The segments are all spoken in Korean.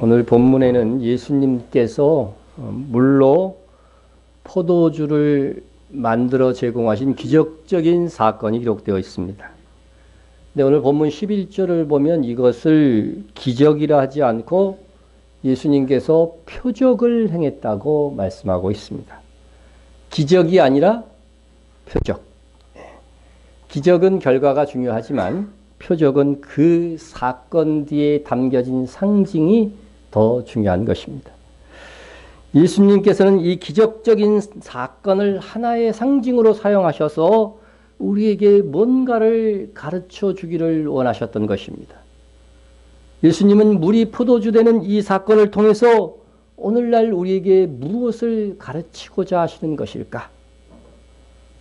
오늘 본문에는 예수님께서 물로 포도주를 만들어 제공하신 기적적인 사건이 기록되어 있습니다. 근데 오늘 본문 11절을 보면 이것을 기적이라 하지 않고 예수님께서 표적을 행했다고 말씀하고 있습니다. 기적이 아니라 표적. 기적은 결과가 중요하지만 표적은 그 사건 뒤에 담겨진 상징이 더 중요한 것입니다. 예수님께서는 이 기적적인 사건을 하나의 상징으로 사용하셔서 우리에게 뭔가를 가르쳐 주기를 원하셨던 것입니다. 예수님은 물이 포도주 되는 이 사건을 통해서 오늘날 우리에게 무엇을 가르치고자 하시는 것일까?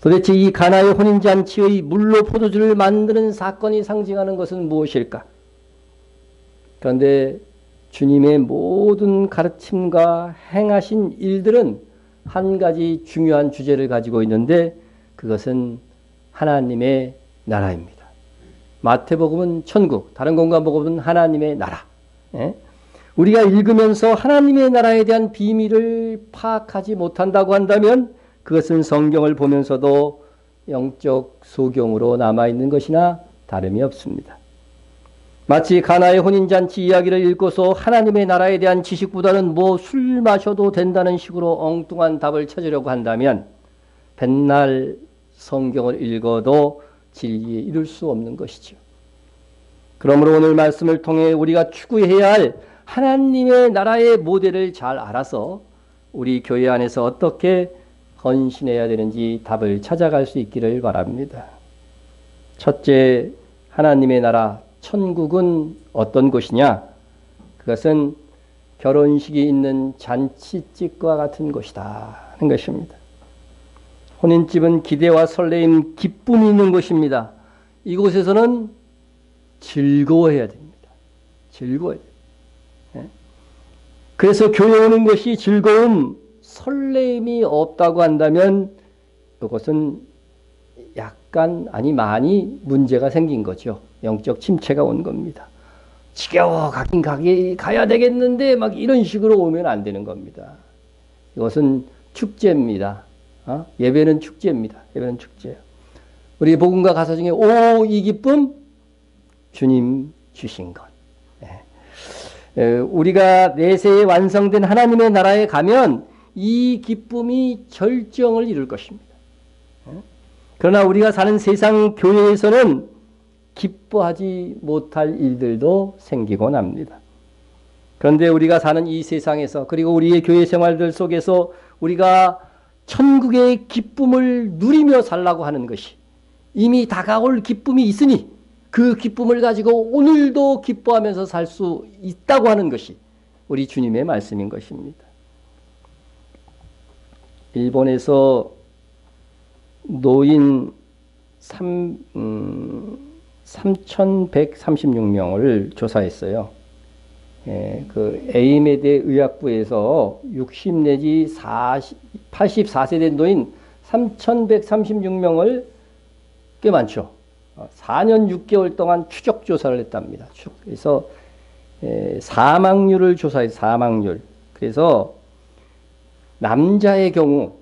도대체 이 가나의 혼인잔치의 물로 포도주를 만드는 사건이 상징하는 것은 무엇일까? 그런데 주님의 모든 가르침과 행하신 일들은 한 가지 중요한 주제를 가지고 있는데 그것은 하나님의 나라입니다. 마태복음은 천국, 다른 공간복음은 하나님의 나라. 우리가 읽으면서 하나님의 나라에 대한 비밀을 파악하지 못한다고 한다면 그것은 성경을 보면서도 영적 소경으로 남아있는 것이나 다름이 없습니다. 마치 가나의 혼인잔치 이야기를 읽고서 하나님의 나라에 대한 지식보다는 술 마셔도 된다는 식으로 엉뚱한 답을 찾으려고 한다면 맨날 성경을 읽어도 진리에 이룰 수 없는 것이죠. 그러므로 오늘 말씀을 통해 우리가 추구해야 할 하나님의 나라의 모델을 잘 알아서 우리 교회 안에서 어떻게 헌신해야 되는지 답을 찾아갈 수 있기를 바랍니다. 첫째, 하나님의 나라, 천국은 어떤 곳이냐? 그것은 결혼식이 있는 잔치집과 같은 곳이다 하는 것입니다. 혼인집은 기대와 설레임, 기쁨이 있는 곳입니다. 이곳에서는 즐거워해야 됩니다. 즐거워야 돼요. 그래서 교회 오는 것이 즐거움, 설레임이 없다고 한다면 이것은 약간 아니 많이 문제가 생긴 거죠. 영적 침체가 온 겁니다. 지겨워 가긴 가야 되겠는데 막 이런 식으로 오면 안 되는 겁니다. 이것은 축제입니다. 예배는 축제입니다. 예배는 축제예요. 우리 복음과 가사 중에 이 기쁨 주님 주신 것. 우리가 내세에 완성된 하나님의 나라에 가면 이 기쁨이 절정을 이룰 것입니다. 그러나 우리가 사는 세상 교회에서는 기뻐하지 못할 일들도 생기곤 합니다. 그런데 우리가 사는 이 세상에서 그리고 우리의 교회 생활들 속에서 우리가 천국의 기쁨을 누리며 살라고 하는 것이 이미 다가올 기쁨이 있으니 그 기쁨을 가지고 오늘도 기뻐하면서 살 수 있다고 하는 것이 우리 주님의 말씀인 것입니다. 일본에서 노인 3,136명을 조사했어요. 그 에이메드 의학부에서 60 내지 84세 된 노인 3,136명을 꽤 많죠. 4년 6개월 동안 추적 조사를 했답니다. 그래서 사망률을 조사해서 사망률. 그래서 남자의 경우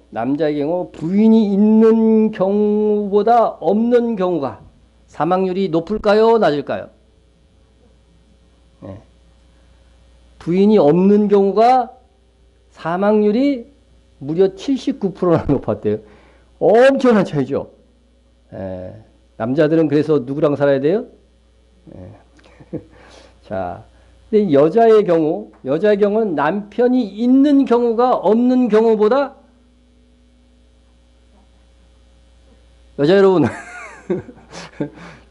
부인이 있는 경우보다 없는 경우가 사망률이 높을까요? 낮을까요? 부인이 없는 경우가 사망률이 무려 79%나 높았대요. 엄청난 차이죠. 남자들은 그래서 누구랑 살아야 돼요? 자, 근데 여자의 경우는 남편이 있는 경우가 없는 경우보다 여자 여러분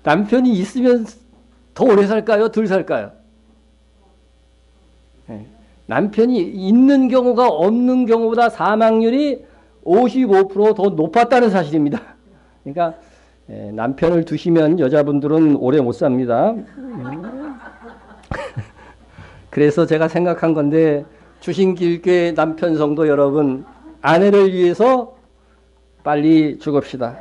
남편이 있으면 더 오래 살까요? 덜 살까요? 남편이 있는 경우가 없는 경우보다 사망률이 55%더 높았다는 사실입니다. 그러니까 남편을 두시면 여자분들은 오래 못 삽니다. 그래서 제가 생각한 건데 주신길교회 남편 성도 여러분, 아내를 위해서 빨리 죽읍시다.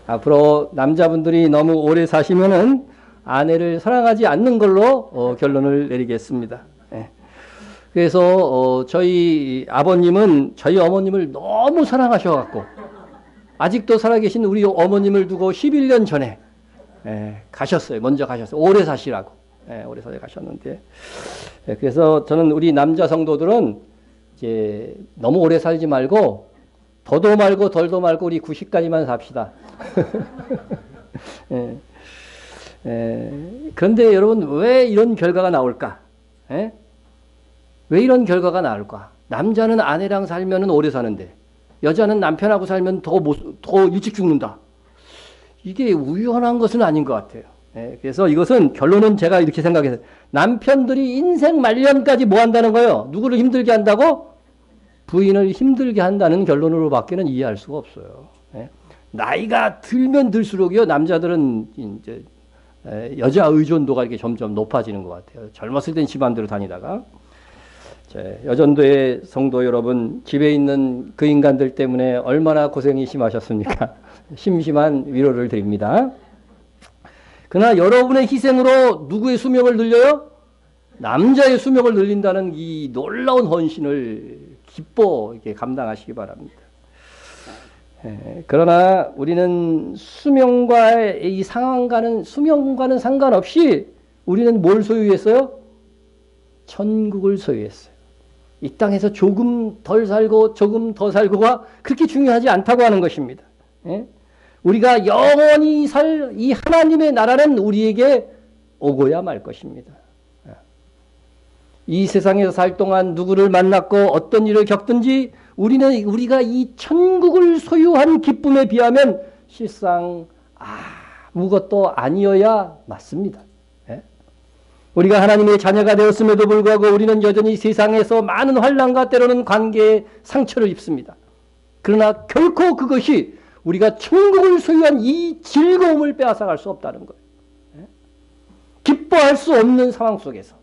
앞으로 남자분들이 너무 오래 사시면은 아내를 사랑하지 않는 걸로 결론을 내리겠습니다. 예. 그래서 저희 아버님은 저희 어머님을 너무 사랑하셔갖고 아직도 살아계신 우리 어머님을 두고 11년 전에 가셨어요. 먼저 가셨어요. 오래 사시라고. 오래 사시 가셨는데 그래서 저는 우리 남자 성도들은 이제 너무 오래 살지 말고 더도 말고 덜도 말고 우리 90까지만 삽시다. 그런데 여러분 왜 이런 결과가 나올까? 왜 이런 결과가 나올까? 남자는 아내랑 살면 오래 사는데 여자는 남편하고 살면 더 일찍 죽는다. 이게 우연한 것은 아닌 것 같아요. 그래서 이것은 결론은 제가 이렇게 생각해서 남편들이 인생 말년까지 뭐 한다는 거예요? 누구를 힘들게 한다고? 부인을 힘들게 한다는 결론으로 밖에는 이해할 수가 없어요. 나이가 들면 들수록요 남자들은 이제 여자 의존도가 이렇게 점점 높아지는 것 같아요. 젊었을 땐 집안대로 다니다가 여전도의 성도 여러분, 집에 있는 그 인간들 때문에 얼마나 고생이 심하셨습니까? 심심한 위로를 드립니다. 그러나 여러분의 희생으로 누구의 수명을 늘려요? 남자의 수명을 늘린다는 이 놀라운 헌신을 기뻐 이렇게 감당하시기 바랍니다. 그러나 우리는 수명과의 이 상황과는 수명과는 상관없이 우리는 뭘 소유했어요? 천국을 소유했어요. 이 땅에서 조금 덜 살고 조금 더 살고가 그렇게 중요하지 않다고 하는 것입니다. 우리가 영원히 살 이 하나님의 나라는 우리에게 오고야 말 것입니다. 이 세상에서 살 동안 누구를 만났고 어떤 일을 겪든지 우리가 이 천국을 소유한 기쁨에 비하면 실상 아무것도 아니어야 맞습니다. 우리가 하나님의 자녀가 되었음에도 불구하고 우리는 여전히 세상에서 많은 환난과 때로는 관계에 상처를 입습니다. 그러나 결코 그것이 우리가 천국을 소유한 이 즐거움을 빼앗아갈 수 없다는 거예요. 기뻐할 수 없는 상황 속에서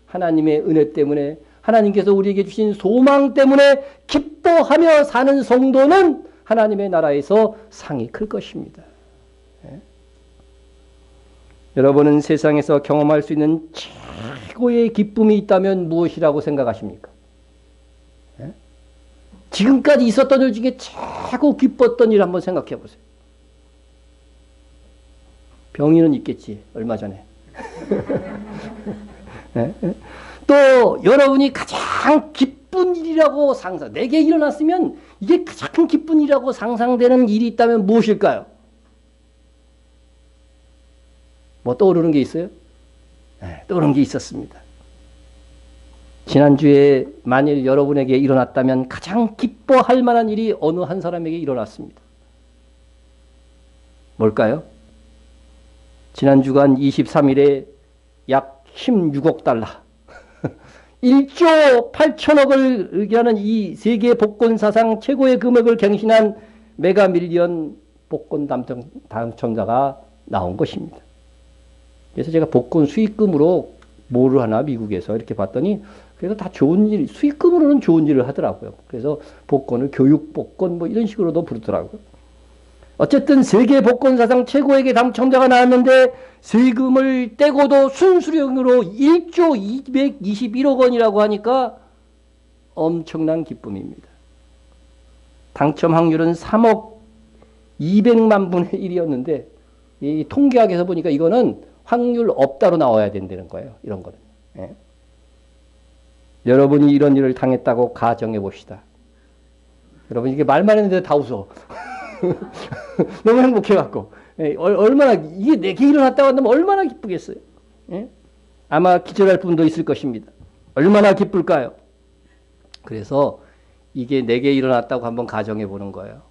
하나님의 은혜 때문에 하나님께서 우리에게 주신 소망 때문에 기뻐하며 사는 성도는 하나님의 나라에서 상이 클 것입니다. 여러분은 세상에서 경험할 수 있는 최고의 기쁨이 있다면 무엇이라고 생각하십니까? 지금까지 있었던 일 중에 최고 기뻤던 일 한번 생각해 보세요. 병이는 있겠지, 얼마 전에. 또 여러분이 가장 기쁜 일이라고 내게 일어났으면 이게 가장 기쁜 일이라고 상상되는 일이 있다면 무엇일까요? 뭐 떠오르는 게 있어요? 떠오르는 게 있었습니다. 지난주에 만일 여러분에게 일어났다면 가장 기뻐할 만한 일이 어느 한 사람에게 일어났습니다. 뭘까요? 지난 주간 23일에 약 16억 달러 1조 8천억을 의기하는 이 세계 복권 사상 최고의 금액을 갱신한 메가밀리언 복권 당첨자가 나온 것입니다. 그래서 제가 복권 수익금으로 뭐를 하나 미국에서 이렇게 봤더니 그래서 다 좋은 일, 수익금으로는 좋은 일을 하더라고요. 그래서 복권을 교육복권 뭐 이런 식으로도 부르더라고요. 어쨌든 세계 복권 사상 최고에게 당첨자가 나왔는데 세금을 떼고도 순수령으로 1조 221억 원이라고 하니까 엄청난 기쁨입니다. 당첨 확률은 3억 200만 분의 1이었는데 이 통계학에서 보니까 이거는 확률 없다로 나와야 된다는 거예요. 이런 거는. 여러분이 이런 일을 당했다고 가정해 봅시다. 여러분 이게 말만 했는데 다 웃어. 너무 행복해갖고. 얼마나 이게 내게 일어났다고 한다면 얼마나 기쁘겠어요. 아마 기절할 분도 있을 것입니다. 얼마나 기쁠까요? 그래서 이게 내게 일어났다고 한번 가정해 보는 거예요.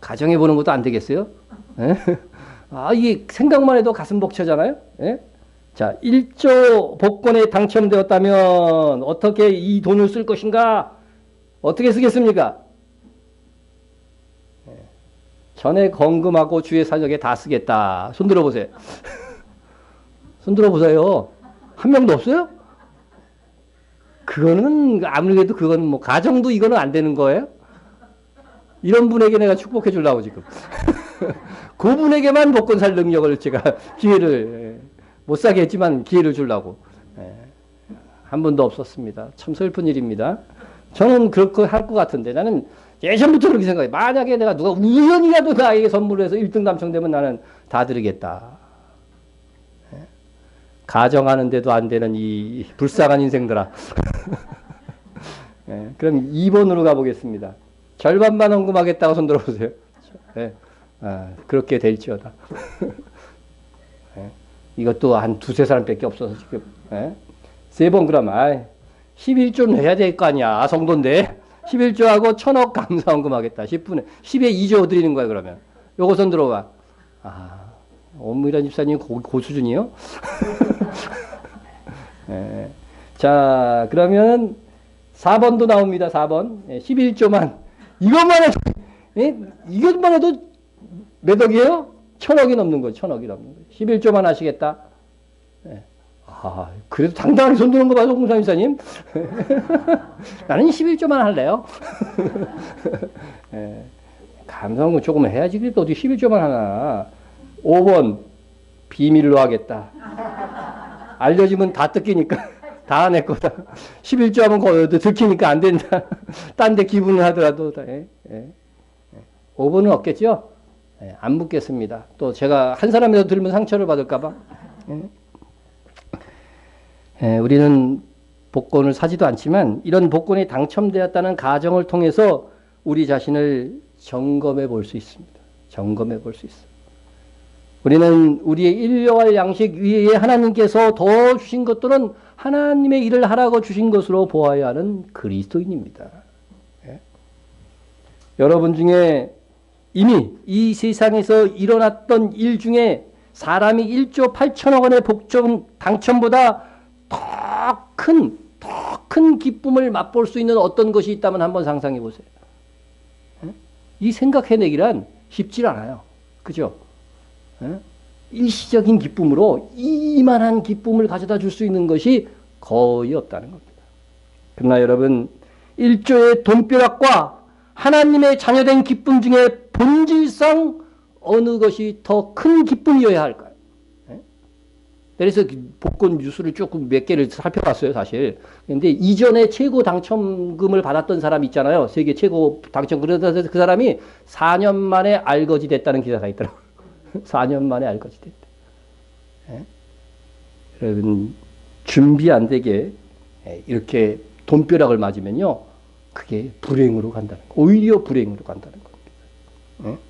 가정해 보는 것도 안 되겠어요? 이게 생각만 해도 가슴 벅차잖아요. 자, 1조 복권에 당첨되었다면 어떻게 이 돈을 쓸 것인가? 어떻게 쓰겠습니까? 전에 건금하고 주의 사적에 다 쓰겠다. 손 들어보세요. 손 들어보세요. 한 명도 없어요? 그거는 아무래도 그거는 뭐 가정도 이거는 안 되는 거예요? 이런 분에게 내가 축복해 주려고 지금. 그분에게만 복권 살 능력을 제가 기회를 못 사게 했지만 기회를 주려고 한 번도 없었습니다. 참 슬픈 일입니다. 저는 그렇게 할 것 같은데 나는 예전부터 그렇게 생각해. 만약에 내가 누가 우연이라도 나에게 선물을 해서 1등 당첨되면 나는 다 드리겠다. 가정하는데도 안 되는 이 불쌍한 인생들아. 그럼 2번으로 가보겠습니다. 절반만 헌금하겠다고 손 들어보세요. 그렇게 될지어다. 이것도 한 두세 사람밖에 없어서 지금. 3번 그러면 11조는 해야 될 거 아니야. 성도인데 11조하고 1000억 감사 헌금하겠다. 10분에 10에 2조 드리는 거야 그러면. 요거 손 들어봐. 엄미란 집사님 고 수준이요? 자 그러면 4번도 나옵니다. 4번 11조만 이것만 해도 몇 억이에요? 1000억이 넘는 거예요. 1000억이 넘는 거예요. 11조만 하시겠다. 그래도 당당하게 손 드는 거 봐서 홍삼 이사님. 나는 11조만 할래요. 감사한 거 조금 해야지. 그래도 어디 11조만 하나. 5번 비밀로 하겠다. 알려지면 다 뜯기니까 다 내 거다. 11조 하면 거기도 들키니까 안 된다. 딴 데 기분을 하더라도 5번은 없겠죠? 안 묻겠습니다. 또 제가 한 사람이라도 들으면 상처를 받을까 봐. 우리는 복권을 사지도 않지만 이런 복권이 당첨되었다는 가정을 통해서 우리 자신을 점검해 볼 수 있습니다. 점검해 볼 수 있어요. 우리는 우리의 일용할 양식 위에 하나님께서 더 주신 것들은 하나님의 일을 하라고 주신 것으로 보아야 하는 그리스도인입니다. 여러분 중에 이미 이 세상에서 일어났던 일 중에 사람이 1조 8천억 원의 복권 당첨보다 더 큰 기쁨을 맛볼 수 있는 어떤 것이 있다면 한번 상상해 보세요. 이 생각해내기란 쉽지 않아요. 그죠? 일시적인 기쁨으로 이만한 기쁨을 가져다 줄 수 있는 것이 거의 없다는 겁니다. 그러나 여러분 1조의 돈벼락과 하나님의 자녀된 기쁨 중에 본질상 어느 것이 더 큰 기쁨이어야 할까요? 그래서 복권 뉴스를 조금 몇 개를 살펴봤어요, 사실. 근데 이전에 최고 당첨금을 받았던 사람 있잖아요. 세계 최고 당첨. 그래서 그 사람이 4년 만에 알거지 됐다는 기사가 있더라고요. 4년 만에 알거지 됐다. 여러분, 준비 안 되게 이렇게 돈벼락을 맞으면요. 그게 불행으로 간다는 거. 오히려 불행으로 간다는 겁니다.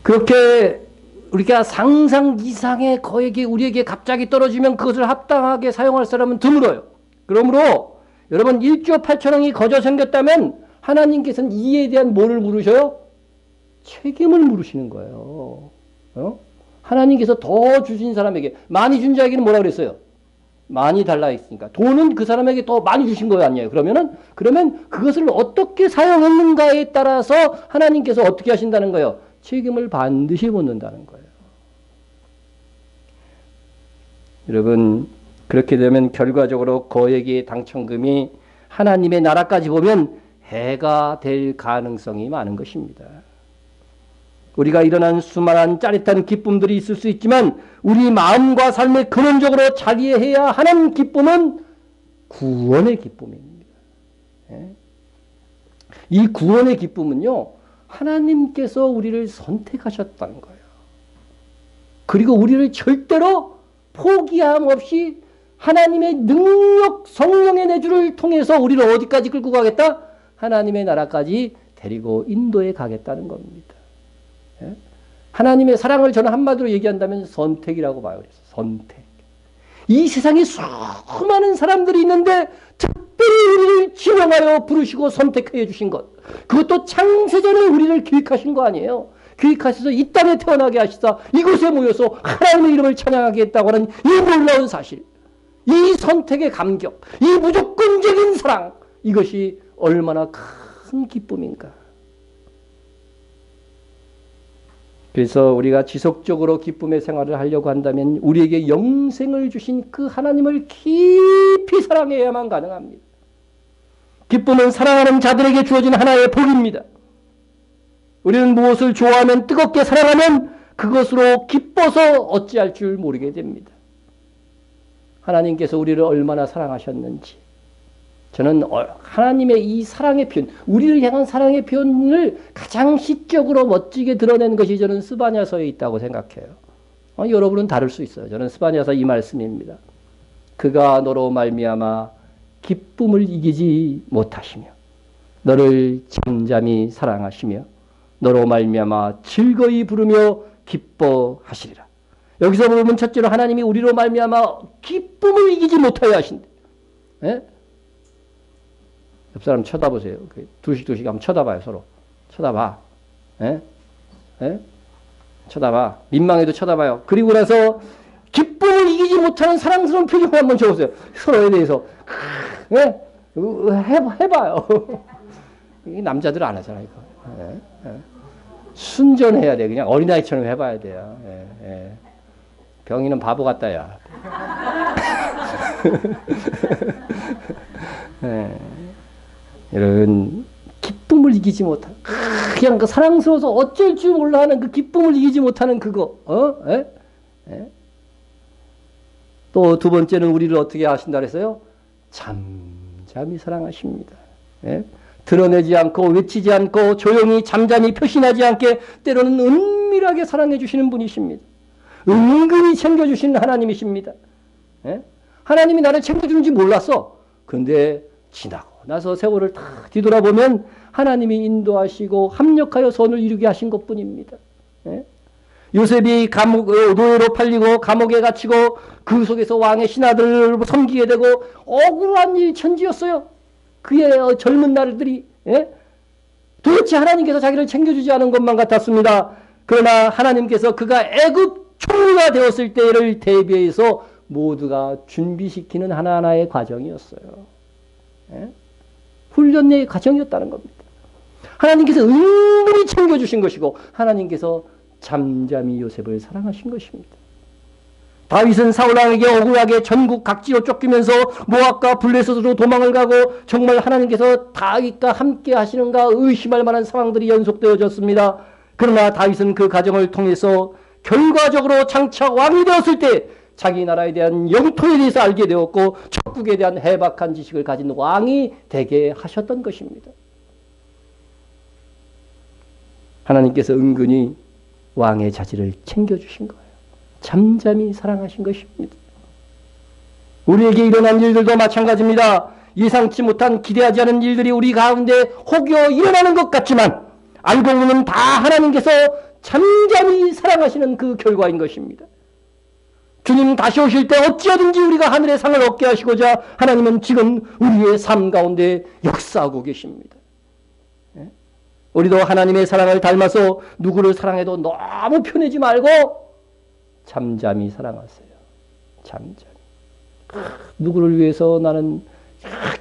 그렇게 우리가 상상 이상의 거액이 우리에게 갑자기 떨어지면 그것을 합당하게 사용할 사람은 드물어요. 그러므로 여러분 1조 8천억이 거저 생겼다면 하나님께서는 이에 대한 뭐를 물으셔요? 책임을 물으시는 거예요. 하나님께서 더 주신 사람에게 많이 준 자에게는 뭐라 그랬어요? 많이 달라 했으니까 돈은 그 사람에게 더 많이 주신 거 아니에요. 그러면 그것을 어떻게 사용했는가에 따라서 하나님께서 어떻게 하신다는 거예요? 책임을 반드시 묻는다는 거예요. 여러분 그렇게 되면 결과적으로 거액의 당첨금이 하나님의 나라까지 보면 해가 될 가능성이 많은 것입니다. 우리가 일어난 수많은 짜릿한 기쁨들이 있을 수 있지만 우리 마음과 삶에 근원적으로 자리해야 하는 기쁨은 구원의 기쁨입니다. 이 구원의 기쁨은요. 하나님께서 우리를 선택하셨다는 거예요. 그리고 우리를 절대로 포기함 없이 하나님의 능력 성령의 내주를 통해서 우리를 어디까지 끌고 가겠다? 하나님의 나라까지 데리고 인도해 가겠다는 겁니다. 하나님의 사랑을 저는 한마디로 얘기한다면 선택이라고 봐요. 그래서 선택. 이 세상에 수많은 사람들이 있는데 특별히 우리를 지명하여 부르시고 선택해 주신 것. 그것도 창세전에 우리를 기획하신 거 아니에요. 기획하셔서 이 땅에 태어나게 하시다 이곳에 모여서 하나님의 이름을 찬양하게 했다고 하는 이 놀라운 사실. 이 선택의 감격. 이 무조건적인 사랑. 이것이 얼마나 큰 기쁨인가. 그래서 우리가 지속적으로 기쁨의 생활을 하려고 한다면 우리에게 영생을 주신 그 하나님을 깊이 사랑해야만 가능합니다. 기쁨은 사랑하는 자들에게 주어진 하나의 복입니다. 우리는 무엇을 좋아하면 뜨겁게 사랑하면 그것으로 기뻐서 어찌할 줄 모르게 됩니다. 하나님께서 우리를 얼마나 사랑하셨는지 저는 하나님의 이 사랑의 표현, 우리를 향한 사랑의 표현을 가장 시적으로 멋지게 드러낸 것이 저는 스바냐서에 있다고 생각해요. 여러분은 다를 수 있어요. 저는 스바냐서 이 말씀입니다. 그가 너로 말미암아 기쁨을 이기지 못하시며 너를 잠잠히 사랑하시며 너로 말미암아 즐거이 부르며 기뻐하시리라. 여기서 보면 첫째로 하나님이 우리로 말미암아 기쁨을 이기지 못하여 하신대. 예? 옆 사람 쳐다보세요. 두식 한번 쳐다봐요. 서로 쳐다봐. 예? 예? 쳐다봐. 민망해도 쳐다봐요. 그리고 나서 기쁨을 이기지 못하는 사랑스러운 표정을 한번 줘보세요. 서로에 대해서. 예? 해봐요. 남자들 안 하잖아, 이거. 예? 예. 순전해야 돼. 그냥 어린아이처럼 해봐야 돼요. 예, 예. 병이는 바보 같다, 야. 예. 이런 기쁨을 이기지 못한, 그냥 그 사랑스러워서 어쩔 줄 몰라 하는 그 기쁨을 이기지 못하는 그거, 예? 예? 또 두 번째는 우리를 어떻게 하신다 그랬어요? 잠잠히 사랑하십니다. 예? 드러내지 않고 외치지 않고 조용히 잠잠히 표신하지 않게 때로는 은밀하게 사랑해 주시는 분이십니다. 은근히 챙겨주시는 하나님이십니다. 예? 하나님이 나를 챙겨주는지 몰랐어. 그런데 지나고 나서 세월을 다 뒤돌아보면 하나님이 인도하시고 합력하여 선을 이루게 하신 것뿐입니다. 예? 요셉이 노예로 팔리고 감옥에 갇히고 그 속에서 왕의 신하들을 섬기게 되고 억울한 일천지였어요. 그의 젊은 날들이. 예? 도대체 하나님께서 자기를 챙겨주지 않은 것만 같았습니다. 그러나 하나님께서 그가 애굽 총리가 되었을 때를 대비해서 모두가 준비시키는 하나하나의 과정이었어요. 예? 훈련의 과정이었다는 겁니다. 하나님께서 은근히 챙겨주신 것이고 하나님께서 잠잠히 요셉을 사랑하신 것입니다. 다윗은 사울왕에게 억울하게 전국 각지로 쫓기면서 모압과 블레셋으로 도망을 가고 정말 하나님께서 다윗과 함께 하시는가 의심할 만한 상황들이 연속되어졌습니다. 그러나 다윗은 그 과정을 통해서 결과적으로 장차 왕이 되었을 때 자기 나라에 대한 영토에 대해서 알게 되었고 적국에 대한 해박한 지식을 가진 왕이 되게 하셨던 것입니다. 하나님께서 은근히 왕의 자질을 챙겨주신 거예요. 잠잠히 사랑하신 것입니다. 우리에게 일어난 일들도 마찬가지입니다. 예상치 못한 기대하지 않은 일들이 우리 가운데 혹여 일어나는 것 같지만 알고 보면 다 하나님께서 잠잠히 사랑하시는 그 결과인 것입니다. 주님 다시 오실 때 어찌하든지 우리가 하늘의 상을 얻게 하시고자 하나님은 지금 우리의 삶 가운데 역사하고 계십니다. 우리도 하나님의 사랑을 닮아서 누구를 사랑해도 너무 편해지 말고 잠잠히 사랑하세요. 잠잠히. 누구를 위해서 나는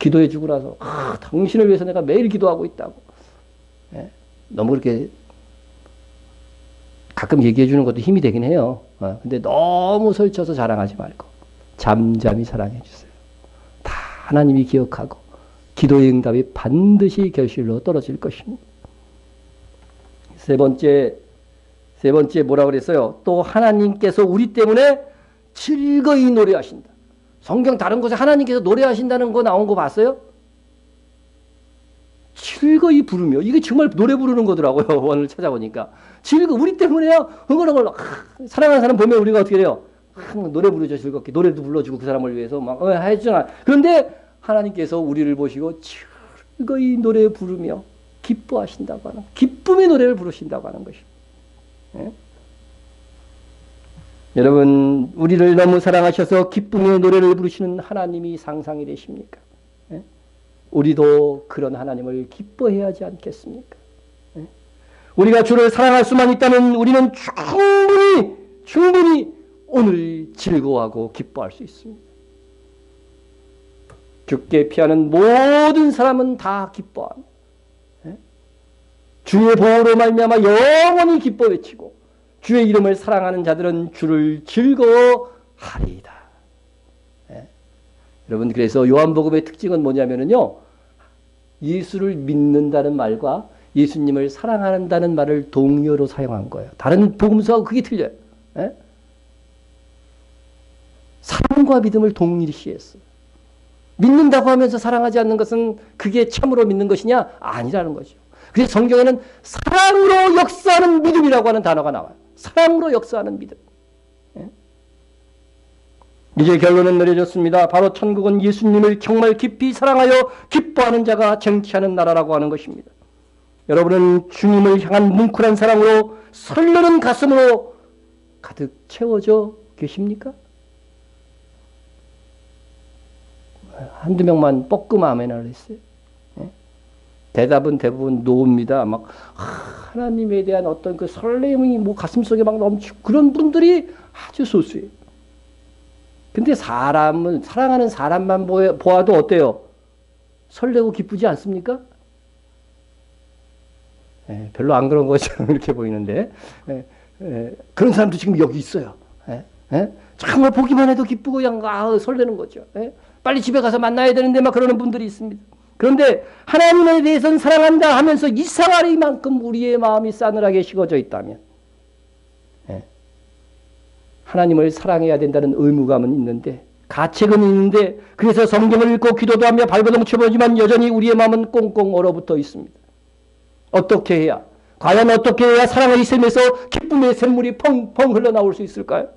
기도해 주고 나서 당신을 위해서 내가 매일 기도하고 있다고. 너무 그렇게 가끔 얘기해 주는 것도 힘이 되긴 해요. 근데 너무 설쳐서 자랑하지 말고 잠잠히 사랑해 주세요. 다 하나님이 기억하고 기도의 응답이 반드시 결실로 떨어질 것입니다. 세 번째 뭐라 그랬어요? 또 하나님께서 우리 때문에 즐거이 노래하신다. 성경 다른 곳에 하나님께서 노래하신다는 거 나온 거 봤어요? 즐거이 부르며. 이게 정말 노래 부르는 거더라고요. 오늘 찾아보니까. 우리 때문에요. 흥얼흥얼. 사랑하는 사람 보면 우리가 어떻게 해요? 노래 부르죠. 즐겁게. 노래도 불러주고 그 사람을 위해서 막 해주잖아. 그런데 하나님께서 우리를 보시고 즐거이 노래 부르며 기뻐하신다고 하는, 기쁨의 노래를 부르신다고 하는 것입니다. 예? 여러분, 우리를 너무 사랑하셔서 기쁨의 노래를 부르시는 하나님이 상상이 되십니까? 예? 우리도 그런 하나님을 기뻐해야 하지 않겠습니까? 예? 우리가 주를 사랑할 수만 있다면 우리는 충분히 오늘 즐거워하고 기뻐할 수 있습니다. 죽게 피하는 모든 사람은 다 기뻐합니다. 주의 보호로 말미암아 영원히 기뻐 외치고 주의 이름을 사랑하는 자들은 주를 즐거워하리이다. 예? 여러분, 그래서 요한복음의 특징은 뭐냐면요, 예수를 믿는다는 말과 예수님을 사랑한다는 말을 동의어로 사용한 거예요. 다른 복음서하고 그게 틀려요. 예? 사랑과 믿음을 동일시했어요. 믿는다고 하면서 사랑하지 않는 것은 그게 참으로 믿는 것이냐? 아니라는 거죠. 그래서 성경에는 사랑으로 역사하는 믿음이라고 하는 단어가 나와요. 사랑으로 역사하는 믿음. 예? 이제 결론은 내려졌습니다. 바로 천국은 예수님을 정말 깊이 사랑하여 기뻐하는 자가 정치하는 나라라고 하는 것입니다. 여러분은 주님을 향한 뭉클한 사랑으로 설레는 가슴으로 가득 채워져 계십니까? 한두 명만 뻐끔 아멘을 했어요. 예? 대답은 대부분 노입니다. 막 하나님에 대한 어떤 그 설렘이 뭐 가슴속에 막 넘치고 그런 분들이 아주 소수예요. 근데 사람은 사랑하는 사람만 보아도 어때요? 설레고 기쁘지 않습니까? 예, 별로 안 그런 것처럼 이렇게 보이는데 그런 사람도 지금 여기 있어요. 정말 보기만 해도 기쁘고 그냥 설레는 거죠. 빨리 집에 가서 만나야 되는데 막 그러는 분들이 있습니다. 그런데 하나님에 대해서는 사랑한다 하면서 이상하리만큼 우리의 마음이 싸늘하게 식어져 있다면 하나님을 사랑해야 된다는 의무감은 있는데 가책은 있는데 그래서 성경을 읽고 기도도 하며 발버둥 쳐보지만 여전히 우리의 마음은 꽁꽁 얼어붙어 있습니다. 어떻게 해야 과연 어떻게 해야 사랑의 샘에서 기쁨의 샘물이 펑펑 흘러나올 수 있을까요?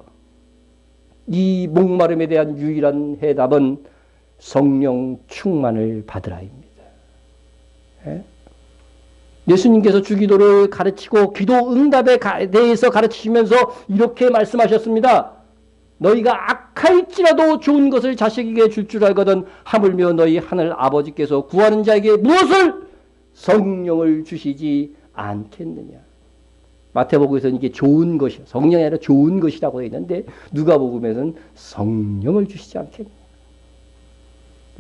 이 목마름에 대한 유일한 해답은 성령 충만을 받으라입니다. 예수님께서 주기도를 가르치고 기도 응답에 대해서 가르치시면서 이렇게 말씀하셨습니다. 너희가 악할지라도 좋은 것을 자식에게 줄 알거든 하물며 너희 하늘 아버지께서 구하는 자에게 무엇을 성령을 주시지 않겠느냐. 마태복음에서는 이게 좋은 것이요. 성령이 아니라 좋은 것이라고 되어 있는데 누가복음에서는 성령을 주시지 않겠느냐.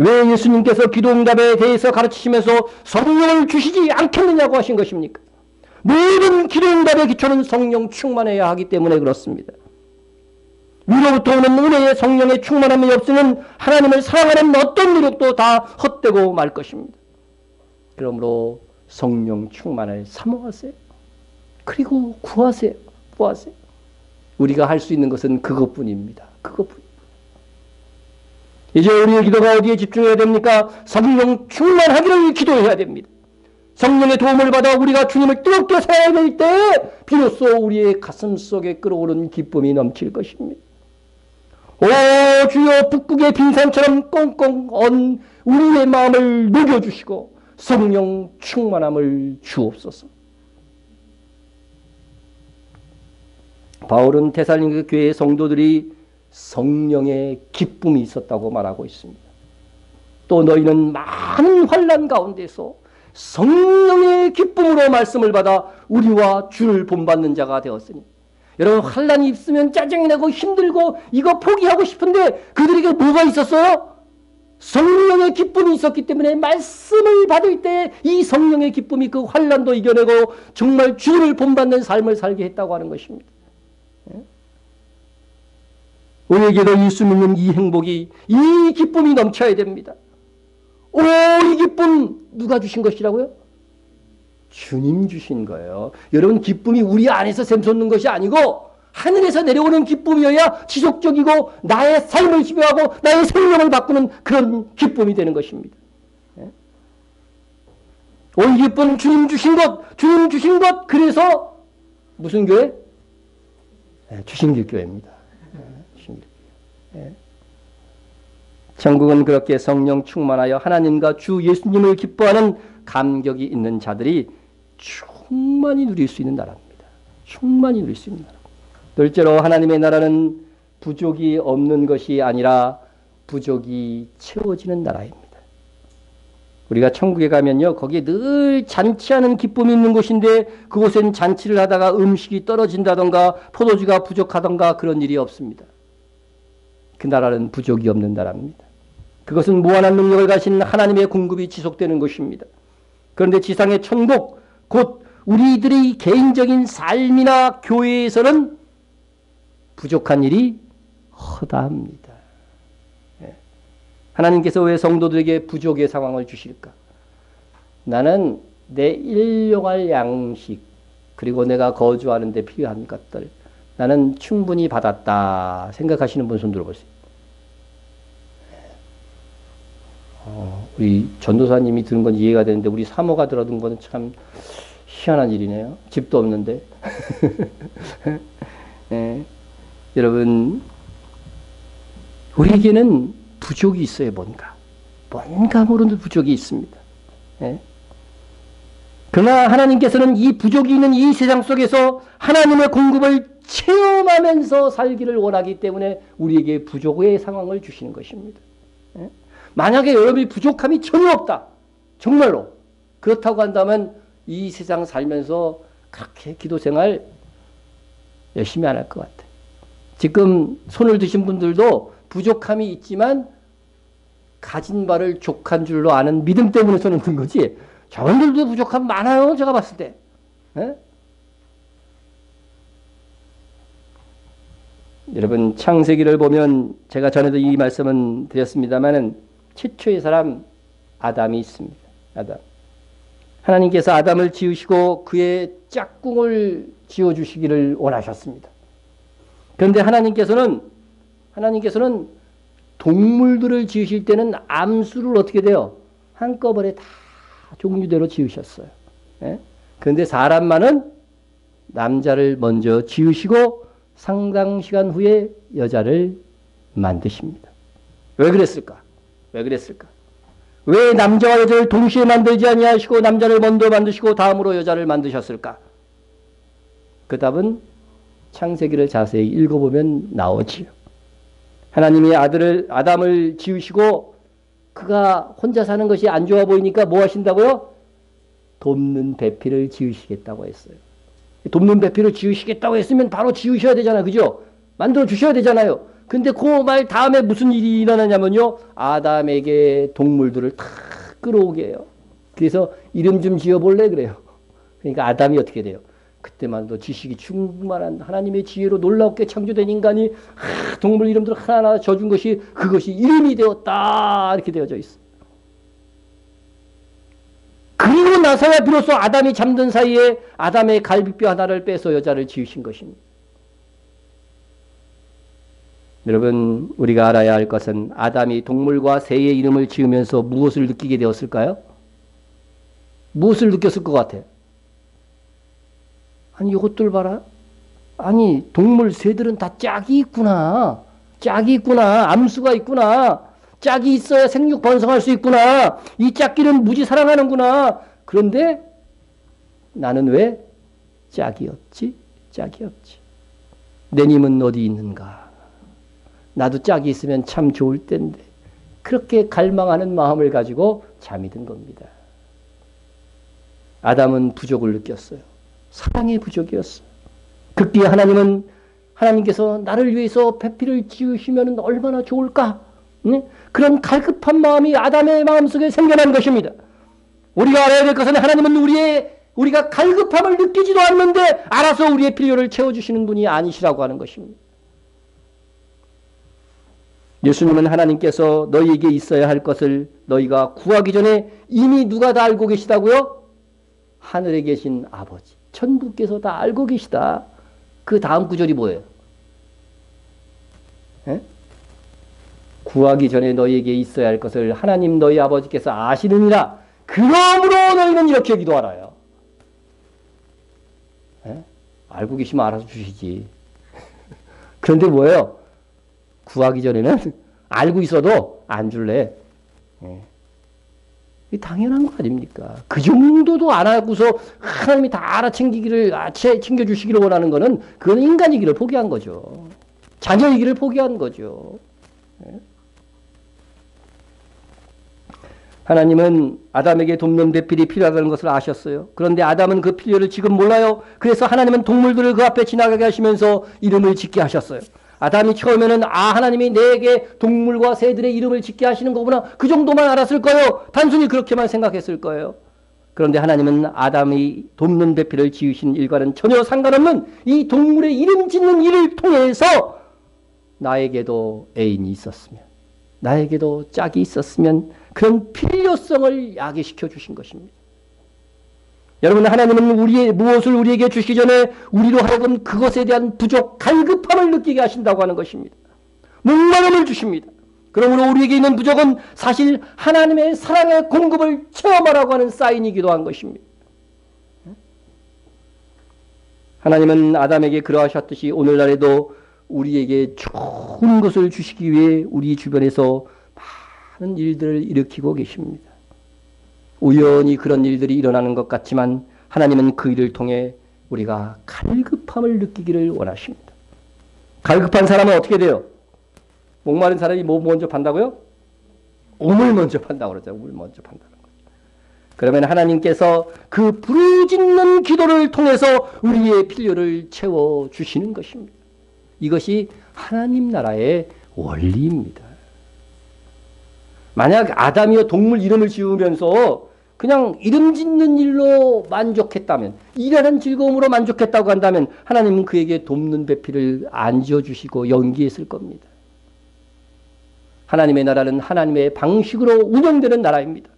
왜 예수님께서 기도응답에 대해서 가르치시면서 성령을 주시지 않겠느냐고 하신 것입니까? 모든 기도응답의 기초는 성령 충만해야 하기 때문에 그렇습니다. 위로부터 오는 은혜의 성령의 충만함이 없으면 하나님을 사랑하는 어떤 노력도 다 헛되고 말 것입니다. 그러므로 성령 충만을 사모하세요. 그리고 구하세요. 구하세요. 우리가 할 수 있는 것은 그것뿐입니다. 그것뿐. 이제 우리의 기도가 어디에 집중해야 됩니까? 성령 충만하기를 기도해야 됩니다. 성령의 도움을 받아 우리가 주님을 뜨겁게 사랑할 때 비로소 우리의 가슴 속에 끓어오르는 기쁨이 넘칠 것입니다. 오 주여 북극의 빙산처럼 꽁꽁 언 우리의 마음을 녹여주시고 성령 충만함을 주옵소서. 바울은 데살로니가 교회의 성도들이 성령의 기쁨이 있었다고 말하고 있습니다. 또 너희는 많은 환난 가운데서 성령의 기쁨으로 말씀을 받아 우리와 주를 본받는 자가 되었으니. 여러분 환난이 있으면 짜증이 나고 힘들고 이거 포기하고 싶은데 그들에게 뭐가 있었어요? 성령의 기쁨이 있었기 때문에 말씀을 받을 때 이 성령의 기쁨이 그 환난도 이겨내고 정말 주를 본받는 삶을 살게 했다고 하는 것입니다. 우리에게도 예수 믿는 이 행복이 이 기쁨이 넘쳐야 됩니다. 오, 이 기쁨 누가 주신 것이라고요? 주님 주신 거예요. 여러분 기쁨이 우리 안에서 샘솟는 것이 아니고 하늘에서 내려오는 기쁨이어야 지속적이고 나의 삶을 지배하고 나의 생명을 바꾸는 그런 기쁨이 되는 것입니다. 온 기쁨 주님 주신 것, 주님 주신 것. 그래서 무슨 교회? 주신길교회입니다. 천국은 그렇게 성령 충만하여 하나님과 주 예수님을 기뻐하는 감격이 있는 자들이 충만히 누릴 수 있는 나라입니다. 충만히 누릴 수 있는 나라. 둘째로 하나님의 나라는 부족이 없는 것이 아니라 부족이 채워지는 나라입니다. 우리가 천국에 가면요, 거기에 늘 잔치하는 기쁨이 있는 곳인데 그곳엔 잔치를 하다가 음식이 떨어진다던가 포도주가 부족하던가 그런 일이 없습니다. 그 나라는 부족이 없는 나라입니다. 그것은 무한한 능력을 가진 하나님의 공급이 지속되는 것입니다. 그런데 지상의 천국, 곧 우리들의 개인적인 삶이나 교회에서는 부족한 일이 허다합니다. 하나님께서 왜 성도들에게 부족의 상황을 주실까? 나는 내 일용할 양식, 그리고 내가 거주하는 데 필요한 것들, 나는 충분히 받았다 생각하시는 분 손 들어보세요. 우리 전도사님이 들은 건 이해가 되는데 우리 사모가 들어둔 건 참 희한한 일이네요. 집도 없는데. 네. 여러분, 우리에게는 부족이 있어요. 뭔가 모르는 부족이 있습니다. 네. 그러나 하나님께서는 이 부족이 있는 이 세상 속에서 하나님의 공급을 체험하면서 살기를 원하기 때문에 우리에게 부족의 상황을 주시는 것입니다. 네. 만약에 여러분이 부족함이 전혀 없다. 정말로. 그렇다고 한다면 이 세상 살면서 그렇게 기도생활 열심히 안 할 것 같아요. 지금 손을 드신 분들도 부족함이 있지만 가진 바를 족한 줄로 아는 믿음 때문에 손을 든 거지. 저분들도 부족함 많아요. 제가 봤을 때. 네? 여러분 창세기를 보면 제가 전에도 이 말씀은 드렸습니다마는 최초의 사람 아담이 있습니다. 아담. 하나님께서 아담을 지으시고 그의 짝꿍을 지어주시기를 원하셨습니다. 그런데 하나님께서는 동물들을 지으실 때는 암수를 어떻게 돼요? 한꺼번에 다 종류대로 지으셨어요. 예? 그런데 사람만은 남자를 먼저 지으시고 상당 시간 후에 여자를 만드십니다. 왜 그랬을까? 왜 남자와 여자를 동시에 만들지 아니하시고 남자를 먼저 만드시고 다음으로 여자를 만드셨을까? 그 답은 창세기를 자세히 읽어보면 나오지요. 하나님이 아담을 지으시고 그가 혼자 사는 것이 안 좋아 보이니까 뭐 하신다고요? 돕는 배필을 지으시겠다고 했어요. 돕는 배필을 지으시겠다고 했으면 바로 지으셔야 되잖아요. 그죠? 만들어 주셔야 되잖아요. 근데 그 말 다음에 무슨 일이 일어나냐면요. 아담에게 동물들을 다 끌어오게 해요. 그래서 이름 좀 지어볼래? 그래요. 그러니까 아담이 어떻게 돼요? 그때만도 지식이 충만한 하나님의 지혜로 놀랍게 창조된 인간이 동물 이름들을 하나하나 져준 것이 그것이 이름이 되었다. 이렇게 되어져 있어요. 그리고 나서야 비로소 아담이 잠든 사이에 아담의 갈비뼈 하나를 빼서 여자를 지으신 것입니다. 여러분 우리가 알아야 할 것은 아담이 동물과 새의 이름을 지으면서 무엇을 느끼게 되었을까요? 무엇을 느꼈을 것 같아요? 아니 이것들 봐라. 아니 동물 새들은 다 짝이 있구나. 암수가 있구나. 짝이 있어야 생육 번성할 수 있구나. 이 짝끼는 무지 사랑하는구나. 그런데 나는 왜 짝이 없지? 내 님은 어디 있는가? 나도 짝이 있으면 참 좋을 텐데. 그렇게 갈망하는 마음을 가지고 잠이 든 겁니다. 아담은 부족을 느꼈어요. 사랑의 부족이었어요. 그때 하나님께서 나를 위해서 배필을 지으시면 얼마나 좋을까? 네? 그런 갈급한 마음이 아담의 마음속에 생겨난 것입니다. 우리가 알아야 될 것은 하나님은 우리가 갈급함을 느끼지도 않는데 알아서 우리의 필요를 채워주시는 분이 아니시라고 하는 것입니다. 예수님은 하나님께서 너희에게 있어야 할 것을 너희가 구하기 전에 이미 누가 다 알고 계시다고요? 하늘에 계신 아버지, 천부께서 다 알고 계시다. 그 다음 구절이 뭐예요? 에? 구하기 전에 너희에게 있어야 할 것을 하나님 너희 아버지께서 아시느니라. 그러므로 너희는 이렇게 기도하라요. 에? 알고 계시면 알아서 주시지. 그런데 뭐예요? 구하기 전에는 알고 있어도 안 줄래. 당연한 거 아닙니까? 그 정도도 안 하고서 하나님이 다 챙겨주시기를 원하는 거는 그건 인간이기를 포기한 거죠. 자녀이기를 포기한 거죠. 하나님은 아담에게 돕는 배필이 필요하다는 것을 아셨어요. 그런데 아담은 그 필요를 지금 몰라요. 그래서 하나님은 동물들을 그 앞에 지나가게 하시면서 이름을 짓게 하셨어요. 아담이 처음에는 하나님이 내게 동물과 새들의 이름을 짓게 하시는 거구나. 그 정도만 알았을 거예요. 단순히 그렇게만 생각했을 거예요. 그런데 하나님은 아담이 돕는 배필을 지으신 일과는 전혀 상관없는 이 동물의 이름 짓는 일을 통해서 나에게도 애인이 있었으면, 나에게도 짝이 있었으면 그런 필요성을 야기시켜 주신 것입니다. 여러분, 하나님은 무엇을 우리에게 주시기 전에 우리로 하여금 그것에 대한 부족, 갈급함을 느끼게 하신다고 하는 것입니다. 목마름을 주십니다. 그러므로 우리에게 있는 부족은 사실 하나님의 사랑의 공급을 체험하라고 하는 사인이기도 한 것입니다. 하나님은 아담에게 그러하셨듯이 오늘날에도 우리에게 좋은 것을 주시기 위해 우리 주변에서 많은 일들을 일으키고 계십니다. 우연히 그런 일들이 일어나는 것 같지만 하나님은 그 일을 통해 우리가 갈급함을 느끼기를 원하십니다. 갈급한 사람은 어떻게 돼요? 목마른 사람이 뭐 먼저 판다고요? 우물 먼저 판다고 그러죠. 우물 먼저 판다는 거죠. 그러면 하나님께서 그 부르짖는 기도를 통해서 우리의 필요를 채워주시는 것입니다. 이것이 하나님 나라의 원리입니다. 만약 아담이요 동물 이름을 지으면서 그냥 이름 짓는 일로 만족했다면, 일하는 즐거움으로 만족했다고 한다면 하나님은 그에게 돕는 배필을 안 지어주시고 연기했을 겁니다. 하나님의 나라는 하나님의 방식으로 운영되는 나라입니다.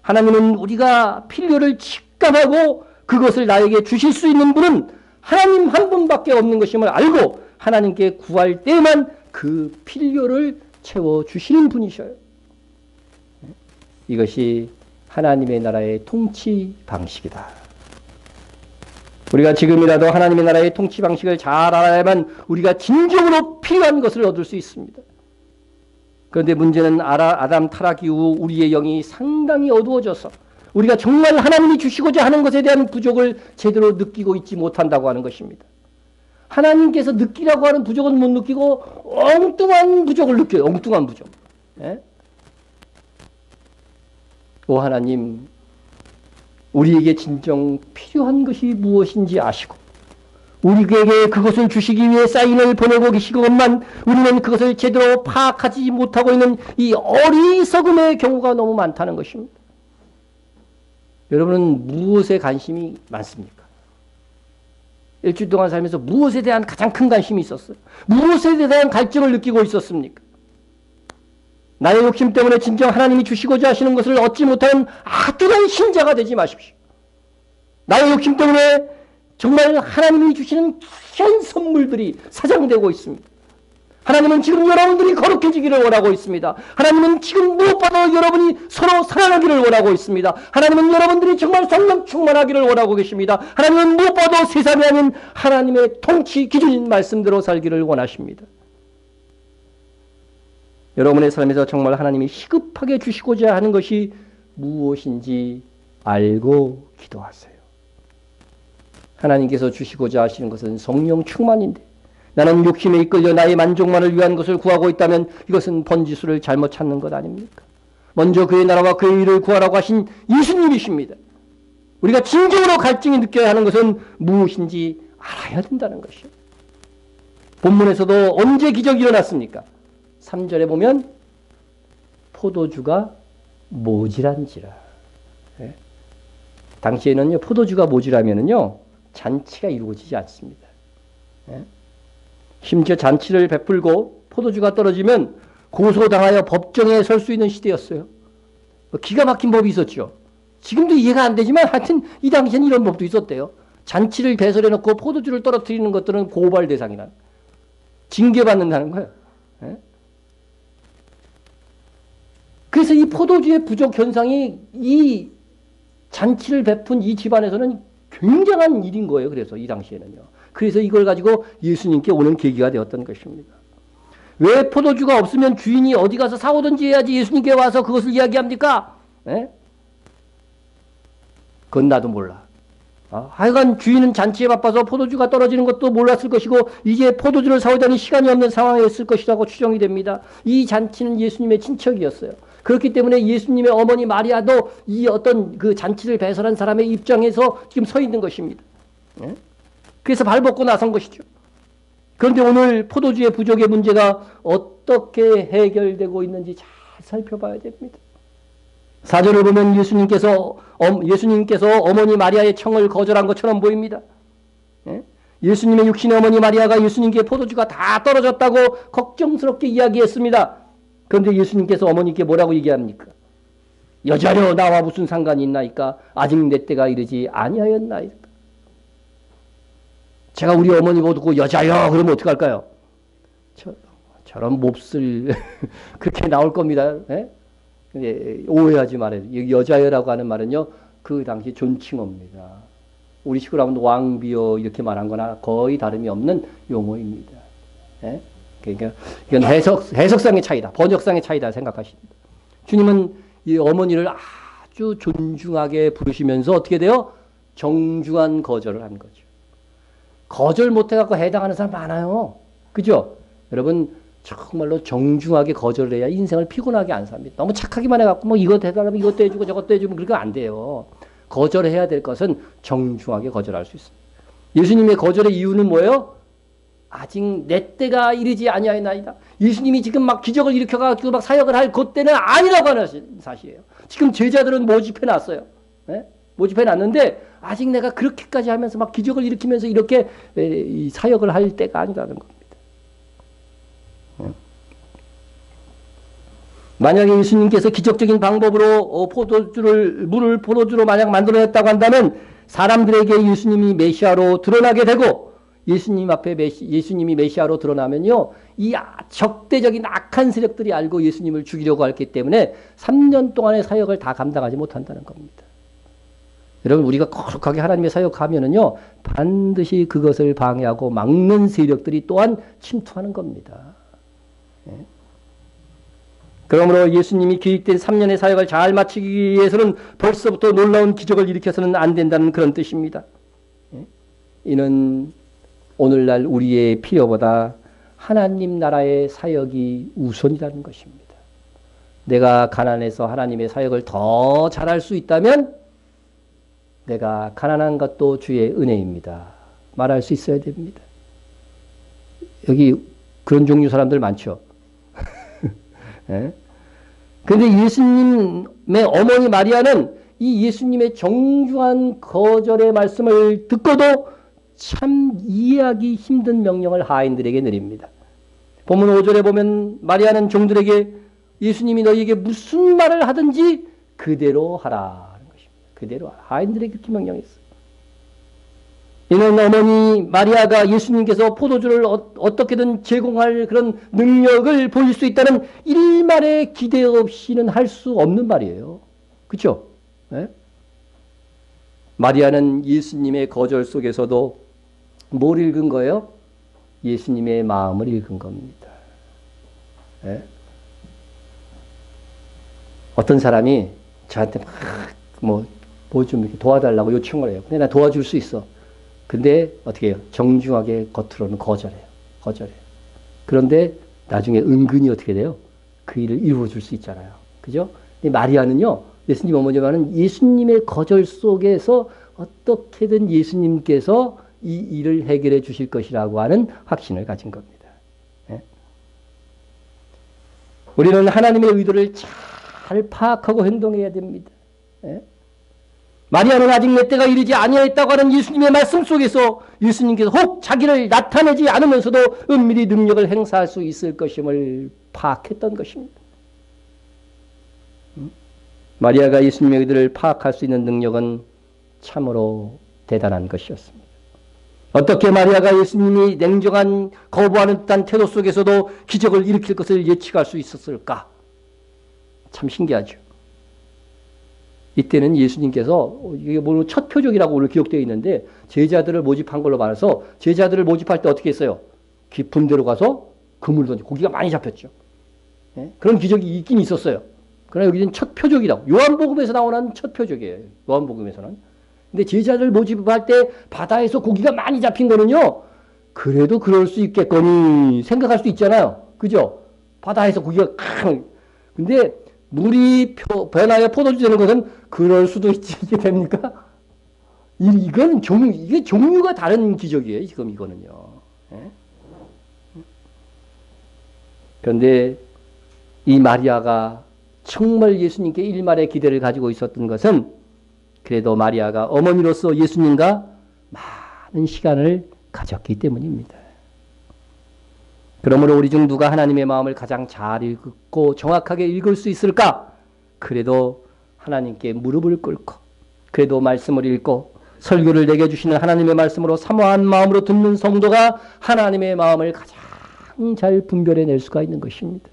하나님은 우리가 필요를 직감하고 그것을 나에게 주실 수 있는 분은 하나님 한 분밖에 없는 것임을 알고 하나님께 구할 때만 그 필요를 채워주시는 분이셔요. 이것이 하나님의 나라의 통치 방식이다. 우리가 지금이라도 하나님의 나라의 통치 방식을 잘 알아야만 우리가 진정으로 필요한 것을 얻을 수 있습니다. 그런데 문제는 아담 타락 이후 우리의 영이 상당히 어두워져서 우리가 정말 하나님이 주시고자 하는 것에 대한 부족을 제대로 느끼고 있지 못한다고 하는 것입니다. 하나님께서 느끼라고 하는 부족은 못 느끼고 엉뚱한 부족을 느껴요. 엉뚱한 부족. 예? 오 하나님, 우리에게 진정 필요한 것이 무엇인지 아시고 우리에게 그것을 주시기 위해 사인을 보내고 계시건만 우리는 그것을 제대로 파악하지 못하고 있는 이 어리석음의 경우가 너무 많다는 것입니다. 여러분은 무엇에 관심이 많습니까? 일주일 동안 살면서 무엇에 대한 가장 큰 관심이 있었어요? 무엇에 대한 갈증을 느끼고 있었습니까? 나의 욕심 때문에 진정 하나님이 주시고자 하시는 것을 얻지 못하는 아둔한 신자가 되지 마십시오. 나의 욕심 때문에 정말 하나님이 주시는 귀한 선물들이 사장되고 있습니다. 하나님은 지금 여러분들이 거룩해지기를 원하고 있습니다. 하나님은 지금 무엇보다 여러분이 서로 사랑하기를 원하고 있습니다. 하나님은 여러분들이 정말 성령 충만하기를 원하고 계십니다. 하나님은 무엇보다 세상이 아닌 하나님의 통치 기준인 말씀대로 살기를 원하십니다. 여러분의 삶에서 정말 하나님이 시급하게 주시고자 하는 것이 무엇인지 알고 기도하세요. 하나님께서 주시고자 하시는 것은 성령 충만인데 나는 욕심에 이끌려 나의 만족만을 위한 것을 구하고 있다면 이것은 번지수를 잘못 찾는 것 아닙니까? 먼저 그의 나라와 그의 일을 구하라고 하신 예수님이십니다. 우리가 진정으로 갈증이 느껴야 하는 것은 무엇인지 알아야 된다는 것이요. 본문에서도 언제 기적이 일어났습니까? 3절에 보면 포도주가 모질한지라. 예? 당시에는요, 포도주가 모질하면은요, 잔치가 이루어지지 않습니다. 예? 심지어 잔치를 베풀고 포도주가 떨어지면 고소당하여 법정에 설 수 있는 시대였어요. 기가 막힌 법이 있었죠. 지금도 이해가 안 되지만 하여튼 이 당시에는 이런 법도 있었대요. 잔치를 배설해 놓고 포도주를 떨어뜨리는 것들은 고발 대상이란 징계받는다는 거예요. 예? 그래서 이 포도주의 부족 현상이 이 잔치를 베푼 이 집안에서는 굉장한 일인 거예요. 그래서 이 당시에는요. 그래서 이걸 가지고 예수님께 오는 계기가 되었던 것입니다. 왜 포도주가 없으면 주인이 어디 가서 사오든지 해야지 예수님께 와서 그것을 이야기합니까? 예? 그건 나도 몰라. 하여간 주인은 잔치에 바빠서 포도주가 떨어지는 것도 몰랐을 것이고 이제 포도주를 사오자니 시간이 없는 상황이었을 것이라고 추정이 됩니다. 이 잔치는 예수님의 친척이었어요. 그렇기 때문에 예수님의 어머니 마리아도 이 어떤 그 잔치를 배설한 사람의 입장에서 지금 서 있는 것입니다. 예? 그래서 발벗고 나선 것이죠. 그런데 오늘 포도주의 부족의 문제가 어떻게 해결되고 있는지 잘 살펴봐야 됩니다. 4절을 보면 예수님께서 어머니 마리아의 청을 거절한 것처럼 보입니다. 예? 예수님의 육신의 어머니 마리아가 예수님께 포도주가 다 떨어졌다고 걱정스럽게 이야기했습니다. 그런데 예수님께서 어머니께 뭐라고 얘기합니까? 여자여 나와 무슨 상관이 있나이까? 아직 내 때가 이르지 아니하였나이까? 제가 우리 어머니 보고 여자여 그러면 어떡할까요? 저런 몹쓸 그렇게 나올 겁니다. 예? 근데 오해하지 말아요. 여자여라고 하는 말은요, 그 당시 존칭어입니다. 우리 식으로 하면 왕비여 이렇게 말한 거나 거의 다름이 없는 용어입니다. 예? 그러니까 이건 해석상의 차이다. 번역상의 차이다 생각하십니다. 주님은 이 어머니를 아주 존중하게 부르시면서 어떻게 돼요? 정중한 거절을 한 거죠. 거절 못해갖고 해당하는 사람 많아요. 그죠? 여러분, 정말로 정중하게 거절을 해야 인생을 피곤하게 안 삽니다. 너무 착하기만 해갖고 뭐 이것 해달라면 이것도 해주고 저것도 해주면 그렇게 안 돼요. 거절해야 될 것은 정중하게 거절할 수 있습니다. 예수님의 거절의 이유는 뭐예요? 아직 내 때가 이르지 아니하였나이다. 예수님이 지금 막 기적을 일으켜가지고 막 사역을 할 그때는 아니라고 하는 사실이에요. 지금 제자들은 모집해놨어요. 네? 모집해놨는데 아직 내가 그렇게까지 하면서 막 기적을 일으키면서 이렇게 사역을 할 때가 아니라는 겁니다. 만약에 예수님께서 기적적인 방법으로 물을 포도주로 만약 만들어냈다고 한다면 사람들에게 예수님이 메시아로 드러나게 되고 예수님 앞에 예수님이 메시아로 드러나면요, 이 적대적인 악한 세력들이 알고 예수님을 죽이려고 했기 때문에 3년 동안의 사역을 다 감당하지 못한다는 겁니다. 여러분, 우리가 거룩하게 하나님의 사역하면은요, 반드시 그것을 방해하고 막는 세력들이 또한 침투하는 겁니다. 예. 그러므로 예수님이 계획된 3년의 사역을 잘 마치기 위해서는 벌써부터 놀라운 기적을 일으켜서는 안 된다는 그런 뜻입니다. 이는 오늘날 우리의 필요보다 하나님 나라의 사역이 우선이라는 것입니다. 내가 가난해서 하나님의 사역을 더 잘할 수 있다면 내가 가난한 것도 주의 은혜입니다. 말할 수 있어야 됩니다. 여기 그런 종류 사람들 많죠. 그런데 예? 예수님의 어머니 마리아는 이 예수님의 정중한 거절의 말씀을 듣고도 참 이해하기 힘든 명령을 하인들에게 내립니다. 본문 5절에 보면 마리아는 종들에게 예수님이 너희에게 무슨 말을 하든지 그대로 하라는 것입니다. 그대로 하라. 하인들에게 그렇게 명령했어요. 이는 어머니 마리아가 예수님께서 포도주를 어떻게든 제공할 그런 능력을 보일 수 있다는 일말의 기대 없이는 할 수 없는 말이에요. 그렇죠? 네? 마리아는 예수님의 거절 속에서도 뭘 읽은 거예요? 예수님의 마음을 읽은 겁니다. 네? 어떤 사람이 저한테 뭐 좀 이렇게 도와달라고 요청을 해요. 근데 나 도와줄 수 있어. 근데 어떻게 해요? 정중하게 겉으로는 거절해요. 그런데 나중에 은근히 어떻게 돼요? 그 일을 이루어줄 수 있잖아요. 그죠? 근데 마리아는요, 예수님 어머니와는 예수님의 거절 속에서 어떻게든 예수님께서 이 일을 해결해 주실 것이라고 하는 확신을 가진 겁니다. 네? 우리는 하나님의 의도를 잘 파악하고 행동해야 됩니다. 네? 마리아는 아직 내 때가 이르지 아니하였다고 하는 예수님의 말씀 속에서 예수님께서 혹 자기를 나타내지 않으면서도 은밀히 능력을 행사할 수 있을 것임을 파악했던 것입니다. 마리아가 예수님의 의도를 파악할 수 있는 능력은 참으로 대단한 것이었습니다. 어떻게 마리아가 예수님이 냉정한 거부하는 듯한 태도 속에서도 기적을 일으킬 것을 예측할 수 있었을까? 참 신기하죠. 이때는 예수님께서 이게 뭐 첫 표적이라고 오늘 기록되어 있는데 제자들을 모집한 걸로 말해서 제자들을 모집할 때 어떻게 했어요? 깊은 데로 가서 그물 던지고 고기가 많이 잡혔죠. 네? 그런 기적이 있긴 있었어요. 그러나 여기는 첫 표적이라고. 요한복음에서 나오는 첫 표적이에요. 요한복음에서는. 근데 제자들 모집할 때 바다에서 고기가 많이 잡힌 거는요, 그래도 그럴 수 있겠거니 생각할 수 있잖아요. 그죠? 바다에서 고기가 근데 물이 변하여 포도주 되는 것은 그럴 수도 있지. 이게 됩니까? 이건 이게 종류가 다른 기적이에요. 지금 이거는요. 예? 그런데 이 마리아가 정말 예수님께 일말의 기대를 가지고 있었던 것은 그래도 마리아가 어머니로서 예수님과 많은 시간을 가졌기 때문입니다. 그러므로 우리 중 누가 하나님의 마음을 가장 잘 읽고 정확하게 읽을 수 있을까? 그래도 하나님께 무릎을 꿇고 그래도 말씀을 읽고 설교를 내게 주시는 하나님의 말씀으로 사모한 마음으로 듣는 성도가 하나님의 마음을 가장 잘 분별해낼 수가 있는 것입니다.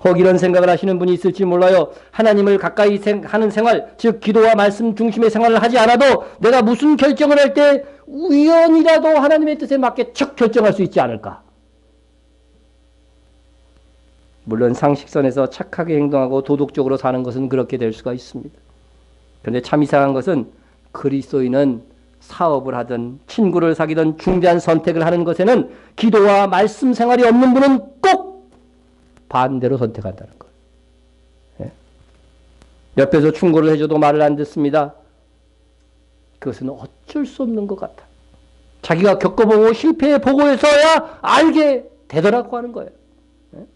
혹 이런 생각을 하시는 분이 있을지 몰라요. 하나님을 가까이 하는 생활, 즉 기도와 말씀 중심의 생활을 하지 않아도 내가 무슨 결정을 할 때 우연이라도 하나님의 뜻에 맞게 척 결정할 수 있지 않을까. 물론 상식선에서 착하게 행동하고 도덕적으로 사는 것은 그렇게 될 수가 있습니다. 그런데 참 이상한 것은 그리스도인은 사업을 하든 친구를 사귀든 중대한 선택을 하는 것에는 기도와 말씀 생활이 없는 분은 꼭 반대로 선택한다는 거예요. 예? 옆에서 충고를 해줘도 말을 안 듣습니다. 그것은 어쩔 수 없는 것 같아. 자기가 겪어보고 실패해 보고해서야 알게 되더라고 하는 거예요. 예?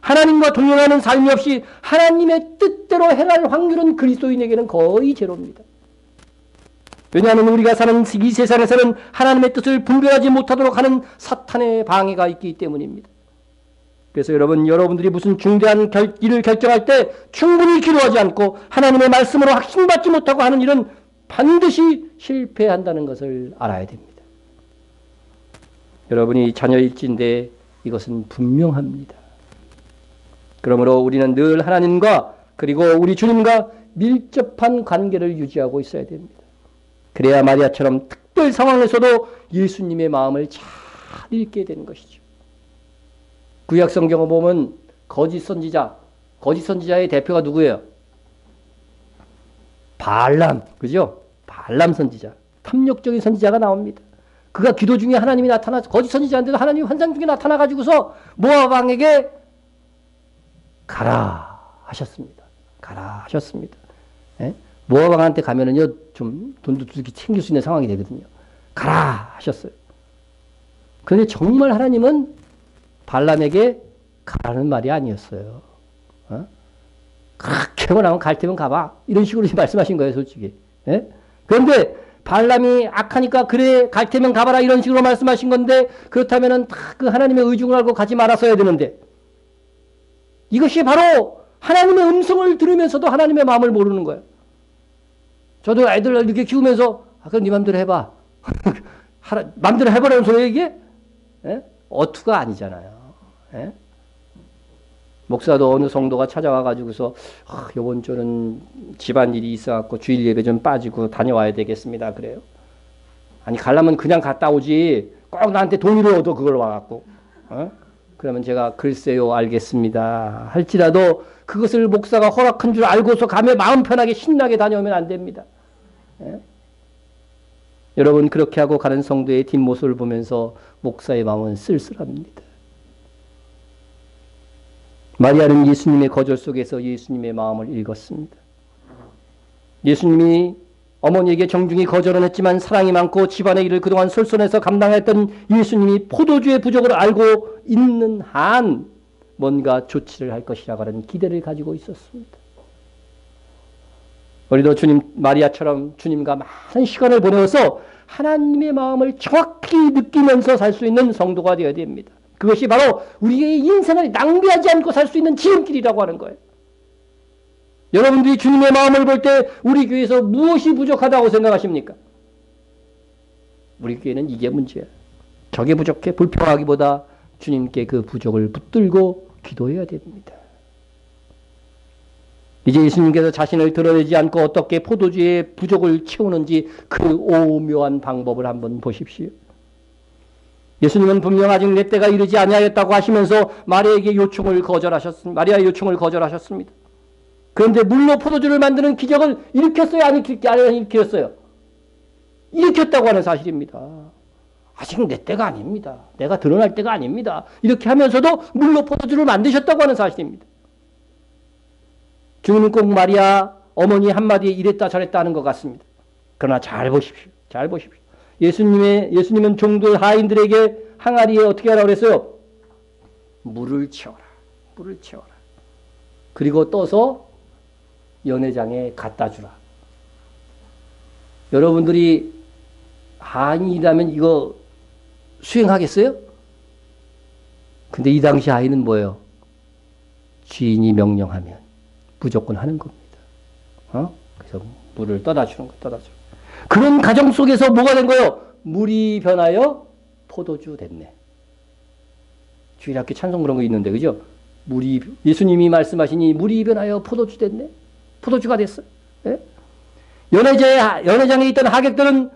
하나님과 동행하는 삶이 없이 하나님의 뜻대로 행할 확률은 그리스도인에게는 거의 제로입니다. 왜냐하면 우리가 사는 이 세상에서는 하나님의 뜻을 분별하지 못하도록 하는 사탄의 방해가 있기 때문입니다. 그래서 여러분들이 무슨 중대한 일을 결정할 때 충분히 기도하지 않고 하나님의 말씀으로 확신받지 못하고 하는 일은 반드시 실패한다는 것을 알아야 됩니다. 여러분이 자녀일진데 이것은 분명합니다. 그러므로 우리는 늘 하나님과 그리고 우리 주님과 밀접한 관계를 유지하고 있어야 됩니다. 그래야 마리아처럼 특별 상황에서도 예수님의 마음을 잘 읽게 되는 것이죠. 구약 성경을 보면 거짓 선지자의 대표가 누구예요? 발람, 그죠? 발람 선지자, 탐욕적인 선지자가 나옵니다. 그가 기도 중에 하나님이 거짓 선지자인데도 하나님이 환상 중에 나타나가지고서 모압 왕에게 가라 하셨습니다. 가라 하셨습니다. 예? 모압 왕한테 가면은요, 좀 돈도 두둑이 챙길 수 있는 상황이 되거든요. 가라 하셨어요. 그런데 정말 하나님은 발람에게 가라는 말이 아니었어요. 어? 그렇게 원하면 갈 테면 가봐. 이런 식으로 말씀하신 거예요, 솔직히. 예? 그런데 발람이 악하니까 그래 갈 테면 가봐라 이런 식으로 말씀하신 건데 그렇다면은 다 그 하나님의 의중을 알고 가지 말았어야 되는데 이것이 바로 하나님의 음성을 들으면서도 하나님의 마음을 모르는 거예요. 저도 애들 이렇게 키우면서 그럼 네 맘대로 해봐. 맘대로 해보라는 소리예요 이게? 예? 어투가 아니잖아요. 예? 목사도 어느 성도가 찾아와가지고서 이번 주는 집안일이 있어갖고 주일 예배 좀 빠지고 다녀와야 되겠습니다. 그래요. 아니 가려면 그냥 갔다 오지 꼭 나한테 동의를 얻어 그걸 와갖고. 어? 그러면 제가 글쎄요 알겠습니다 할지라도 그것을 목사가 허락한 줄 알고서 가면 마음 편하게 신나게 다녀오면 안 됩니다. 예? 여러분 그렇게 하고 가는 성도의 뒷모습을 보면서 목사의 마음은 쓸쓸합니다. 마리아는 예수님의 거절 속에서 예수님의 마음을 읽었습니다. 예수님이 어머니에게 정중히 거절은 했지만 사랑이 많고 집안의 일을 그동안 솔선해서 감당했던 예수님이 포도주의 부족을 알고 있는 한 뭔가 조치를 할 것이라고 하는 기대를 가지고 있었습니다. 우리도 마리아처럼 주님과 많은 시간을 보내어서 하나님의 마음을 정확히 느끼면서 살 수 있는 성도가 되어야 됩니다. 그것이 바로 우리의 인생을 낭비하지 않고 살 수 있는 지름길이라고 하는 거예요. 여러분들이 주님의 마음을 볼 때 우리 교회에서 무엇이 부족하다고 생각하십니까? 우리 교회는 이게 문제야. 저게 부족해 불평하기보다 주님께 그 부족을 붙들고 기도해야 됩니다. 이제 예수님께서 자신을 드러내지 않고 어떻게 포도주의 부족을 채우는지 그 오묘한 방법을 한번 보십시오. 예수님은 분명 아직 내 때가 이르지 아니하였다고 하시면서 마리아의 요청을 거절하셨습니다. 그런데 물로 포도주를 만드는 기적을 일으켰어요? 안 일으켰어요? 일으켰다고 하는 사실입니다. 아직 내 때가 아닙니다. 내가 드러날 때가 아닙니다. 이렇게 하면서도 물로 포도주를 만드셨다고 하는 사실입니다. 주님은 꼭 마리아 어머니 한마디에 이랬다 저랬다 하는 것 같습니다. 그러나 잘 보십시오. 잘 보십시오. 예수님은 종들 하인들에게 항아리에 어떻게 하라고 그랬어요? 물을 채워라. 물을 채워라. 그리고 떠서 연회장에 갖다 주라. 여러분들이 하인이라면 이거 수행하겠어요? 근데 이 당시 하인은 뭐예요? 주인이 명령하면 무조건 하는 겁니다. 그래서 물을 떠다 주는 거, 떠다 주는 거. 그런 가정 속에서 뭐가 된 거예요? 물이 변하여 포도주 됐네. 주일학교 찬송 그런 거 있는데, 그죠? 예수님이 말씀하시니 물이 변하여 포도주 됐네. 포도주가 됐어. 예? 연회장에 있던 하객들은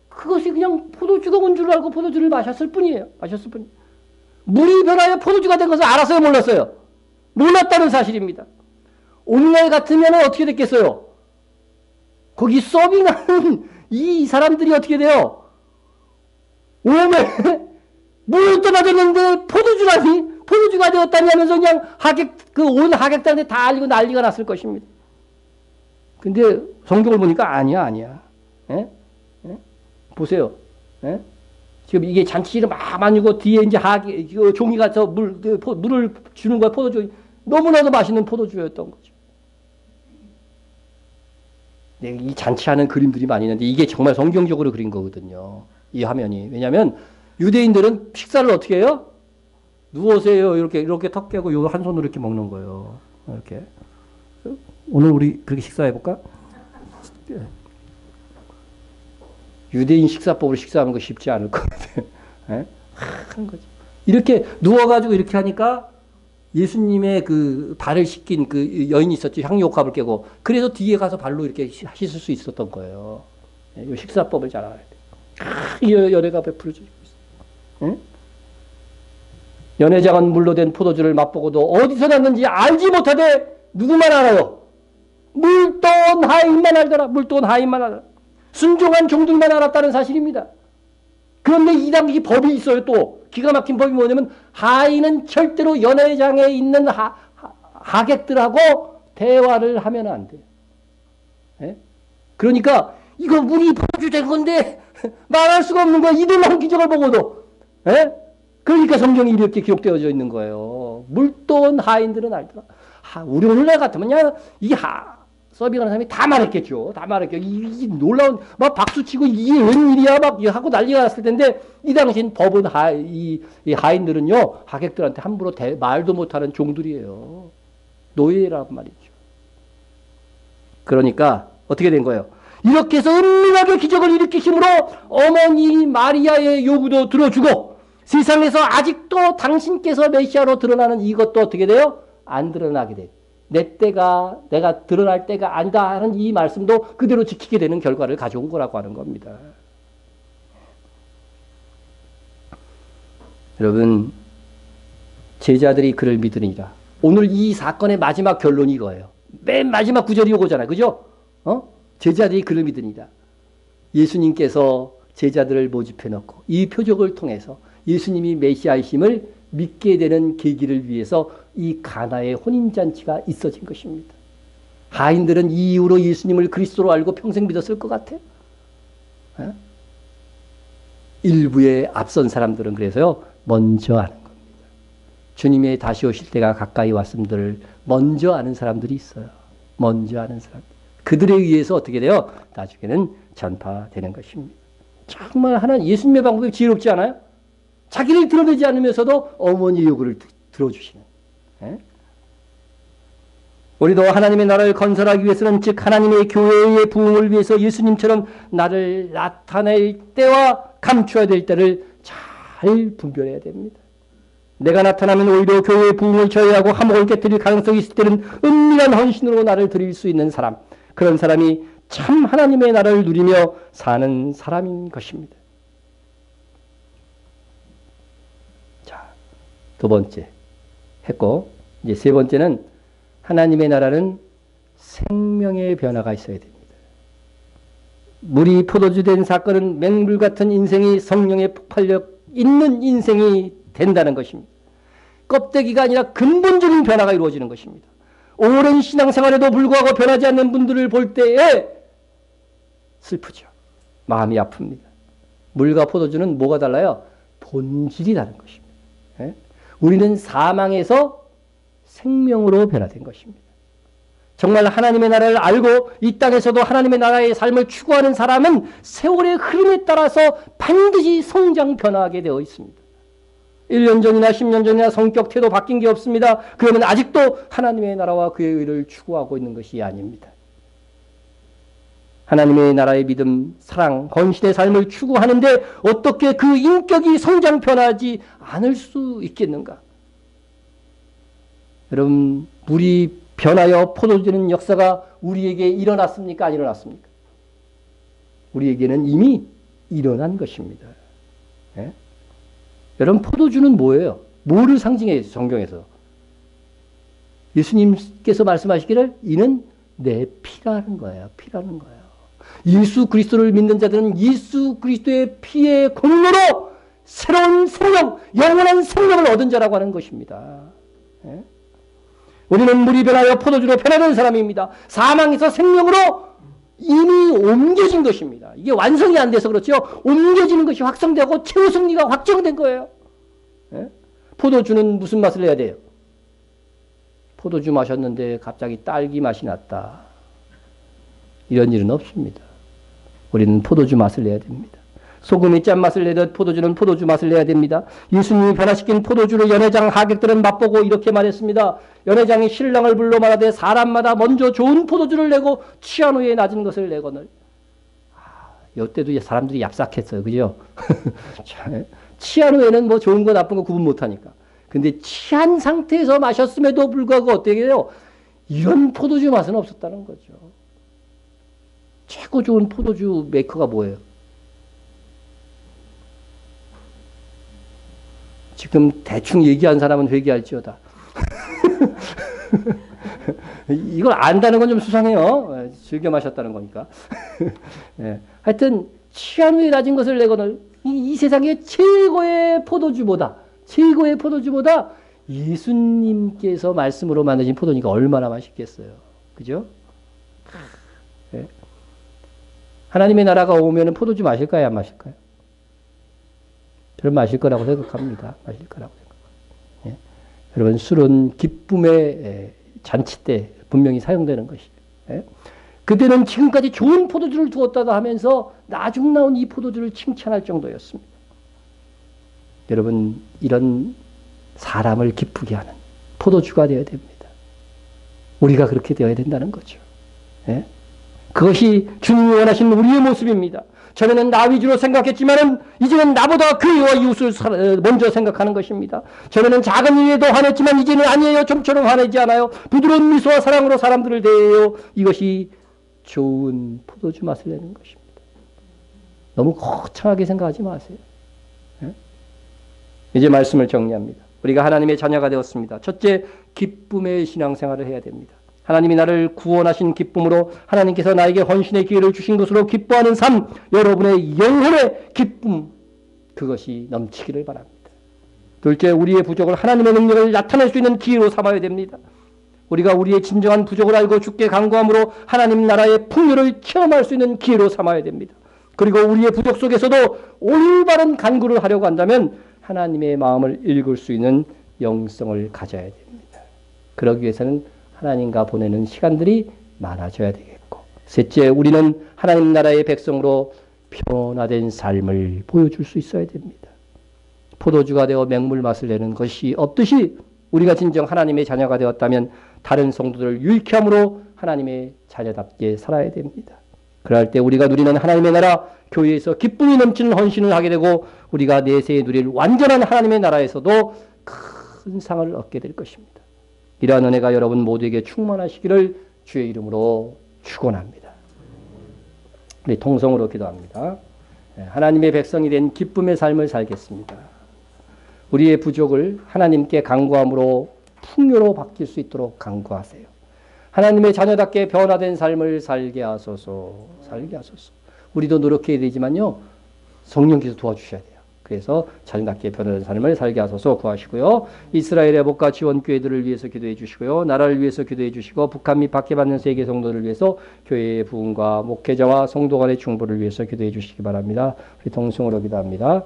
그것이 그냥 포도주가 온 줄 알고 포도주를 마셨을 뿐이에요. 마셨을 뿐. 물이 변하여 포도주가 된 것을 알았어요, 몰랐어요? 몰랐다는 사실입니다. 오늘날 같으면 어떻게 됐겠어요? 거기 서빙하는 이 사람들이 어떻게 돼요? 오늘 물을 떠나줬는데 포도주라니? 포도주가 되었다니 하면서 그냥 온 하객들한테 다 알리고 난리가 났을 것입니다. 근데 성경을 보니까 아니야. 예? 예? 보세요. 예? 지금 이게 잔치를 막 만들고 뒤에 이제 종이 가서 물을 주는 거야, 포도주. 너무나도 맛있는 포도주였던 거죠. 네, 이 잔치하는 그림들이 많이 있는데 이게 정말 성경적으로 그린 거거든요. 이 화면이. 왜냐하면 유대인들은 식사를 어떻게 해요? 누워세요. 이렇게 턱 깨고 요 한 손으로 이렇게 먹는 거예요. 이렇게. 오늘 우리 그렇게 식사해볼까? 유대인 식사법으로 식사하는 거 쉽지 않을 것 같아요. 하는 거죠. 이렇게 누워가지고 이렇게 하니까 예수님의 그 발을 씻긴 그 여인이 있었죠. 향유옥합을 깨고. 그래서 뒤에 가서 발로 이렇게 씻을 수 있었던 거예요. 이 식사법을 잘 알아야 돼요. 연회가 베풀어지고 있어요. 연회장은 물로 된 포도주를 맛보고도 어디서 났는지 알지 못하되 누구만 알아요? 물돈 하인만 알더라. 물돈 하인만 알더라. 순종한 종들만 알았다는 사실입니다. 그런데 이 당시 법이 있어요. 또 기가 막힌 법이 뭐냐면 하인은 절대로 연회장에 있는 하객들하고 대화를 하면 안 돼요. 예? 그러니까 이거 물이 포도주 된 건데 말할 수가 없는 거야. 이들만 기적을 보고도. 예? 그러니까 성경이 이렇게 기록되어져 있는 거예요. 물돈 하인들은 알더라. 우리 오늘날 같으면 이 서빙하는 사람이 다 말했겠죠. 다 말했겠죠. 이 놀라운, 막 박수치고 이게 웬일이야 막 하고 난리가 났을 텐데, 이 당시엔 법은 이 하인들은요, 하객들한테 함부로 말도 못하는 종들이에요. 노예라고 말이죠. 그러니까, 어떻게 된 거예요? 이렇게 해서 은밀하게 기적을 일으키심으로 어머니 마리아의 요구도 들어주고, 세상에서 아직도 당신께서 메시아로 드러나는 이것도 어떻게 돼요? 안 드러나게 돼요. 내가 드러날 때가 아니다 하는 이 말씀도 그대로 지키게 되는 결과를 가져온 거라고 하는 겁니다. 여러분, 제자들이 그를 믿으니라. 오늘 이 사건의 마지막 결론이 이거예요. 맨 마지막 구절이 이거잖아요. 그죠? 제자들이 그를 믿으니라. 예수님께서 제자들을 모집해 놓고 이 표적을 통해서 예수님이 메시아이심을 믿게 되는 계기를 위해서 이 가나의 혼인잔치가 있어진 것입니다. 하인들은 이 이후로 예수님을 그리스도로 알고 평생 믿었을 것 같아요. 일부의 앞선 사람들은 그래서요, 먼저 아는 겁니다. 주님의 다시 오실 때가 가까이 왔음들을 먼저 아는 사람들이 있어요. 먼저 아는 사람. 그들에 의해서 어떻게 돼요? 나중에는 전파되는 것입니다. 정말 하나님, 예수님의 방법이 지혜롭지 않아요? 자기를 드러내지 않으면서도 어머니 요구를 들어주시는. 예? 우리도 하나님의 나라를 건설하기 위해서는, 즉 하나님의 교회의 부흥을 위해서 예수님처럼 나를 나타낼 때와 감춰야 될 때를 잘 분별해야 됩니다. 내가 나타나면 오히려 교회의 부흥을 저해하고 화목을 깨뜨릴 가능성이 있을 때는 은밀한 헌신으로 나를 드릴 수 있는 사람, 그런 사람이 참 하나님의 나라를 누리며 사는 사람인 것입니다. 두 번째 했고, 이제 세 번째는 하나님의 나라는 생명의 변화가 있어야 됩니다. 물이 포도주 된 사건은 맹물 같은 인생이 성령의 폭발력 있는 인생이 된다는 것입니다. 껍데기가 아니라 근본적인 변화가 이루어지는 것입니다. 오랜 신앙생활에도 불구하고 변하지 않는 분들을 볼 때에 슬프죠. 마음이 아픕니다. 물과 포도주는 뭐가 달라요? 본질이 다른 것입니다. 예? 우리는 사망에서 생명으로 변화된 것입니다. 정말 하나님의 나라를 알고 이 땅에서도 하나님의 나라의 삶을 추구하는 사람은 세월의 흐름에 따라서 반드시 성장 변화하게 되어 있습니다. 1년 전이나 10년 전이나 성격 태도 바뀐 게 없습니다. 그러면 아직도 하나님의 나라와 그의 의를 추구하고 있는 것이 아닙니다. 하나님의 나라의 믿음, 사랑, 헌신의 삶을 추구하는데 어떻게 그 인격이 성장 변하지 않을 수 있겠는가? 여러분, 물이 변하여 포도주는 역사가 우리에게 일어났습니까? 안 일어났습니까? 우리에게는 이미 일어난 것입니다. 예? 여러분, 포도주는 뭐예요? 뭐를 상징해요? 성경에서. 예수님께서 말씀하시기를 이는 내 피라는 거예요. 피라는 거예요. 예수 그리스도를 믿는 자들은 예수 그리스도의 피의 공로로 새로운 생명, 영원한 생명을 얻은 자라고 하는 것입니다. 예? 우리는 물이 변하여 포도주로 변화된 사람입니다. 사망에서 생명으로 이미 옮겨진 것입니다. 이게 완성이 안 돼서 그렇죠. 옮겨지는 것이 확성되고 최후 승리가 확정된 거예요. 예? 포도주는 무슨 맛을 내야 돼요? 포도주 마셨는데 갑자기 딸기 맛이 났다. 이런 일은 없습니다. 우리는 포도주 맛을 내야 됩니다. 소금이 짠맛을 내듯 포도주는 포도주 맛을 내야 됩니다. 예수님이 변화시킨 포도주를 연회장 하객들은 맛보고 이렇게 말했습니다. 연회장이 신랑을 불러 말하되 사람마다 먼저 좋은 포도주를 내고 취한 후에 낮은 것을 내거늘. 이때도 사람들이 얍삭했어요. 그죠? 취한 후에는 뭐 좋은 거 나쁜 거 구분 못하니까. 근데 취한 상태에서 마셨음에도 불구하고 어떻게 해요? 이런 포도주 맛은 없었다는 거죠. 최고 좋은 포도주 메이커가 뭐예요? 지금 대충 얘기한 사람은 회개할지어다. 이걸 안다는 건 좀 수상해요. 즐겨 마셨다는 거니까. 예. 하여튼 취한 후에 낮은 것을 내거늘 이 세상의 최고의 포도주보다 예수님께서 말씀으로 만드신 포도니까 얼마나 맛있겠어요. 그죠? 예. 하나님의 나라가 오면 포도주 마실까요? 안 마실까요? 저는 마실 거라고 생각합니다. 마실 거라고 생각합니다. 예. 여러분, 술은 기쁨의 잔치 때 분명히 사용되는 것이에요. 예. 그때는 지금까지 좋은 포도주를 두었다고 하면서 나중 나온 이 포도주를 칭찬할 정도였습니다. 여러분, 이런 사람을 기쁘게 하는 포도주가 되어야 됩니다. 우리가 그렇게 되어야 된다는 거죠. 예. 그것이 주님이 원하시는 우리의 모습입니다. 전에는 나 위주로 생각했지만은 이제는 나보다 그와 이웃을 먼저 생각하는 것입니다. 전에는 작은 일에도 화냈지만 이제는 아니에요. 좀처럼 화내지 않아요. 부드러운 미소와 사랑으로 사람들을 대해요. 이것이 좋은 포도주 맛을 내는 것입니다. 너무 거창하게 생각하지 마세요. 네? 이제 말씀을 정리합니다. 우리가 하나님의 자녀가 되었습니다. 첫째, 기쁨의 신앙생활을 해야 됩니다. 하나님이 나를 구원하신 기쁨으로 하나님께서 나에게 헌신의 기회를 주신 것으로 기뻐하는 삶, 여러분의 영혼의 기쁨, 그것이 넘치기를 바랍니다. 둘째, 우리의 부족을 하나님의 능력을 나타낼 수 있는 기회로 삼아야 됩니다. 우리가 우리의 진정한 부족을 알고 주께 간구함으로 하나님 나라의 풍요를 체험할 수 있는 기회로 삼아야 됩니다. 그리고 우리의 부족 속에서도 올바른 간구를 하려고 한다면 하나님의 마음을 읽을 수 있는 영성을 가져야 됩니다. 그러기 위해서는 하나님과 보내는 시간들이 많아져야 되겠고, 셋째, 우리는 하나님 나라의 백성으로 변화된 삶을 보여줄 수 있어야 됩니다. 포도주가 되어 맹물 맛을 내는 것이 없듯이 우리가 진정 하나님의 자녀가 되었다면 다른 성도들을 유익함으로 하나님의 자녀답게 살아야 됩니다. 그럴 때 우리가 누리는 하나님의 나라, 교회에서 기쁨이 넘치는 헌신을 하게 되고 우리가 내세에 누릴 완전한 하나님의 나라에서도 큰 상을 얻게 될 것입니다. 이러한 은혜가 여러분 모두에게 충만하시기를 주의 이름으로 축원합니다. 우리 통성으로 기도합니다. 하나님의 백성이 된 기쁨의 삶을 살겠습니다. 우리의 부족을 하나님께 간구함으로 풍요로 바뀔 수 있도록 간구하세요. 하나님의 자녀답게 변화된 삶을 살게 하소서. 우리도 노력해야 되지만요, 성령께서 도와주셔야 돼요. 그래서 자녀답게 변화된 삶을 살게 하소서 구하시고요. 이스라엘의 복과 지원교회들을 위해서 기도해 주시고요. 나라를 위해서 기도해 주시고 북한 및 박해받는 세계 성도들을 위해서 교회의 부흥과 목회자와 성도 간의 중보를 위해서 기도해 주시기 바랍니다. 우리 동성으로 기도합니다.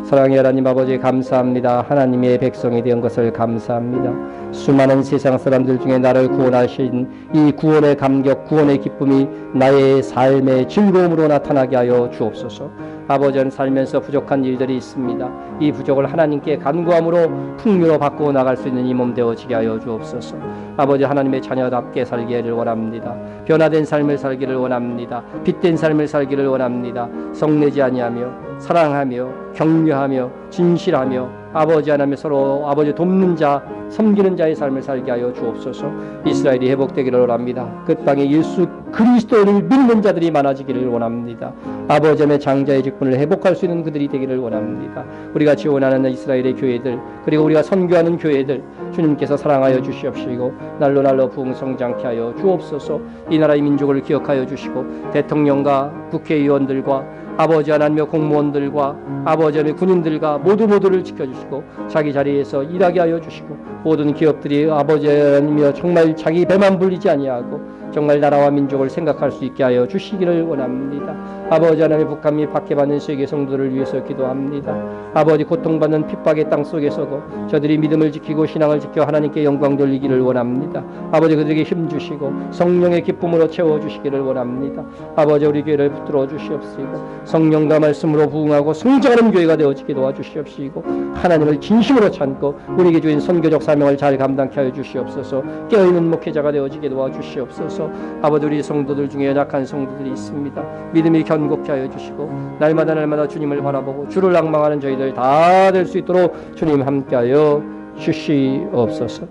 사랑의 하나님 아버지 감사합니다. 하나님의 백성이 된 것을 감사합니다. 수많은 세상 사람들 중에 나를 구원하신 이 구원의 감격, 구원의 기쁨이 나의 삶의 즐거움으로 나타나게 하여 주옵소서. 아버지는 살면서 부족한 일들이 있습니다. 이 부족을 하나님께 간구함으로 풍요로 바꾸어 나갈 수 있는 이 몸 되어지게 하여 주옵소서. 아버지 하나님의 자녀답게 살기를 원합니다. 변화된 삶을 살기를 원합니다. 빛된 삶을 살기를 원합니다. 성내지 아니하며 사랑하며 격려하며 진실하며 아버지 하나님 서로 아버지 돕는 자 섬기는 자의 삶을 살게 하여 주옵소서. 이스라엘이 회복되기를 원합니다. 그 땅에 예수 그리스도를 믿는 자들이 많아지기를 원합니다. 아버지 하나님의 장자의 직분을 회복할 수 있는 그들이 되기를 원합니다. 우리가 지원하는 이스라엘의 교회들 그리고 우리가 선교하는 교회들 주님께서 사랑하여 주시옵시고 날로 날로 부흥성장케 하여 주옵소서. 이 나라의 민족을 기억하여 주시고 대통령과 국회의원들과 아버지 하나님의 공무원들과 아버지 하나님의 군인들과 모두를 지켜주시고 자기 자리에서 일하게 하여 주시고 모든 기업들이 아버지 하나님이여 정말 자기 배만 불리지 아니하고 정말 나라와 민족을 생각할 수 있게 하여 주시기를 원합니다. 아버지 하나님의 북한 및 박해받는 세계 성도들을 위해서 기도합니다. 아버지 고통받는 핍박의 땅 속에서도 저들이 믿음을 지키고 신앙을 지켜 하나님께 영광 돌리기를 원합니다. 아버지 그들에게 힘주시고 성령의 기쁨으로 채워주시기를 원합니다. 아버지 우리 교회를 붙들어 주시옵시고 성령과 말씀으로 부흥하고 성장하는 교회가 되어지게 도와주시옵시고 하나님을 진심으로 찾고 우리에게 주인 선교적 사명을 잘 감당케 하여 주시옵소서. 깨어있는 목회자가 되어지게 도와주시옵소서. 아버지 우리 성도들 중에 연약한 성도들이 있습니다. 믿음이 견고케 하여 주시고 날마다 주님을 바라보고 주를 낭망하는 저희들 다 될 수 있도록 주님 함께하여 주시옵소서.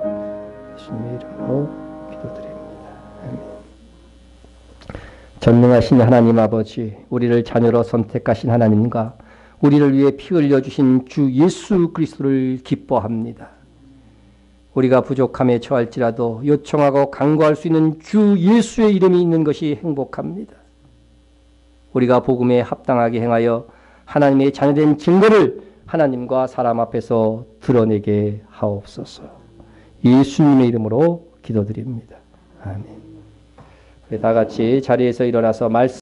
예수님의 이름으로 기도드립니다. 아멘. 전능하신 하나님 아버지, 우리를 자녀로 선택하신 하나님과 우리를 위해 피 흘려주신 주 예수 그리스도를 기뻐합니다. 우리가 부족함에 처할지라도 요청하고 간구할 수 있는 주 예수의 이름이 있는 것이 행복합니다. 우리가 복음에 합당하게 행하여 하나님의 자녀된 증거를 하나님과 사람 앞에서 드러내게 하옵소서. 예수님의 이름으로 기도드립니다. 아멘. 다 같이 자리에서 일어나서 말씀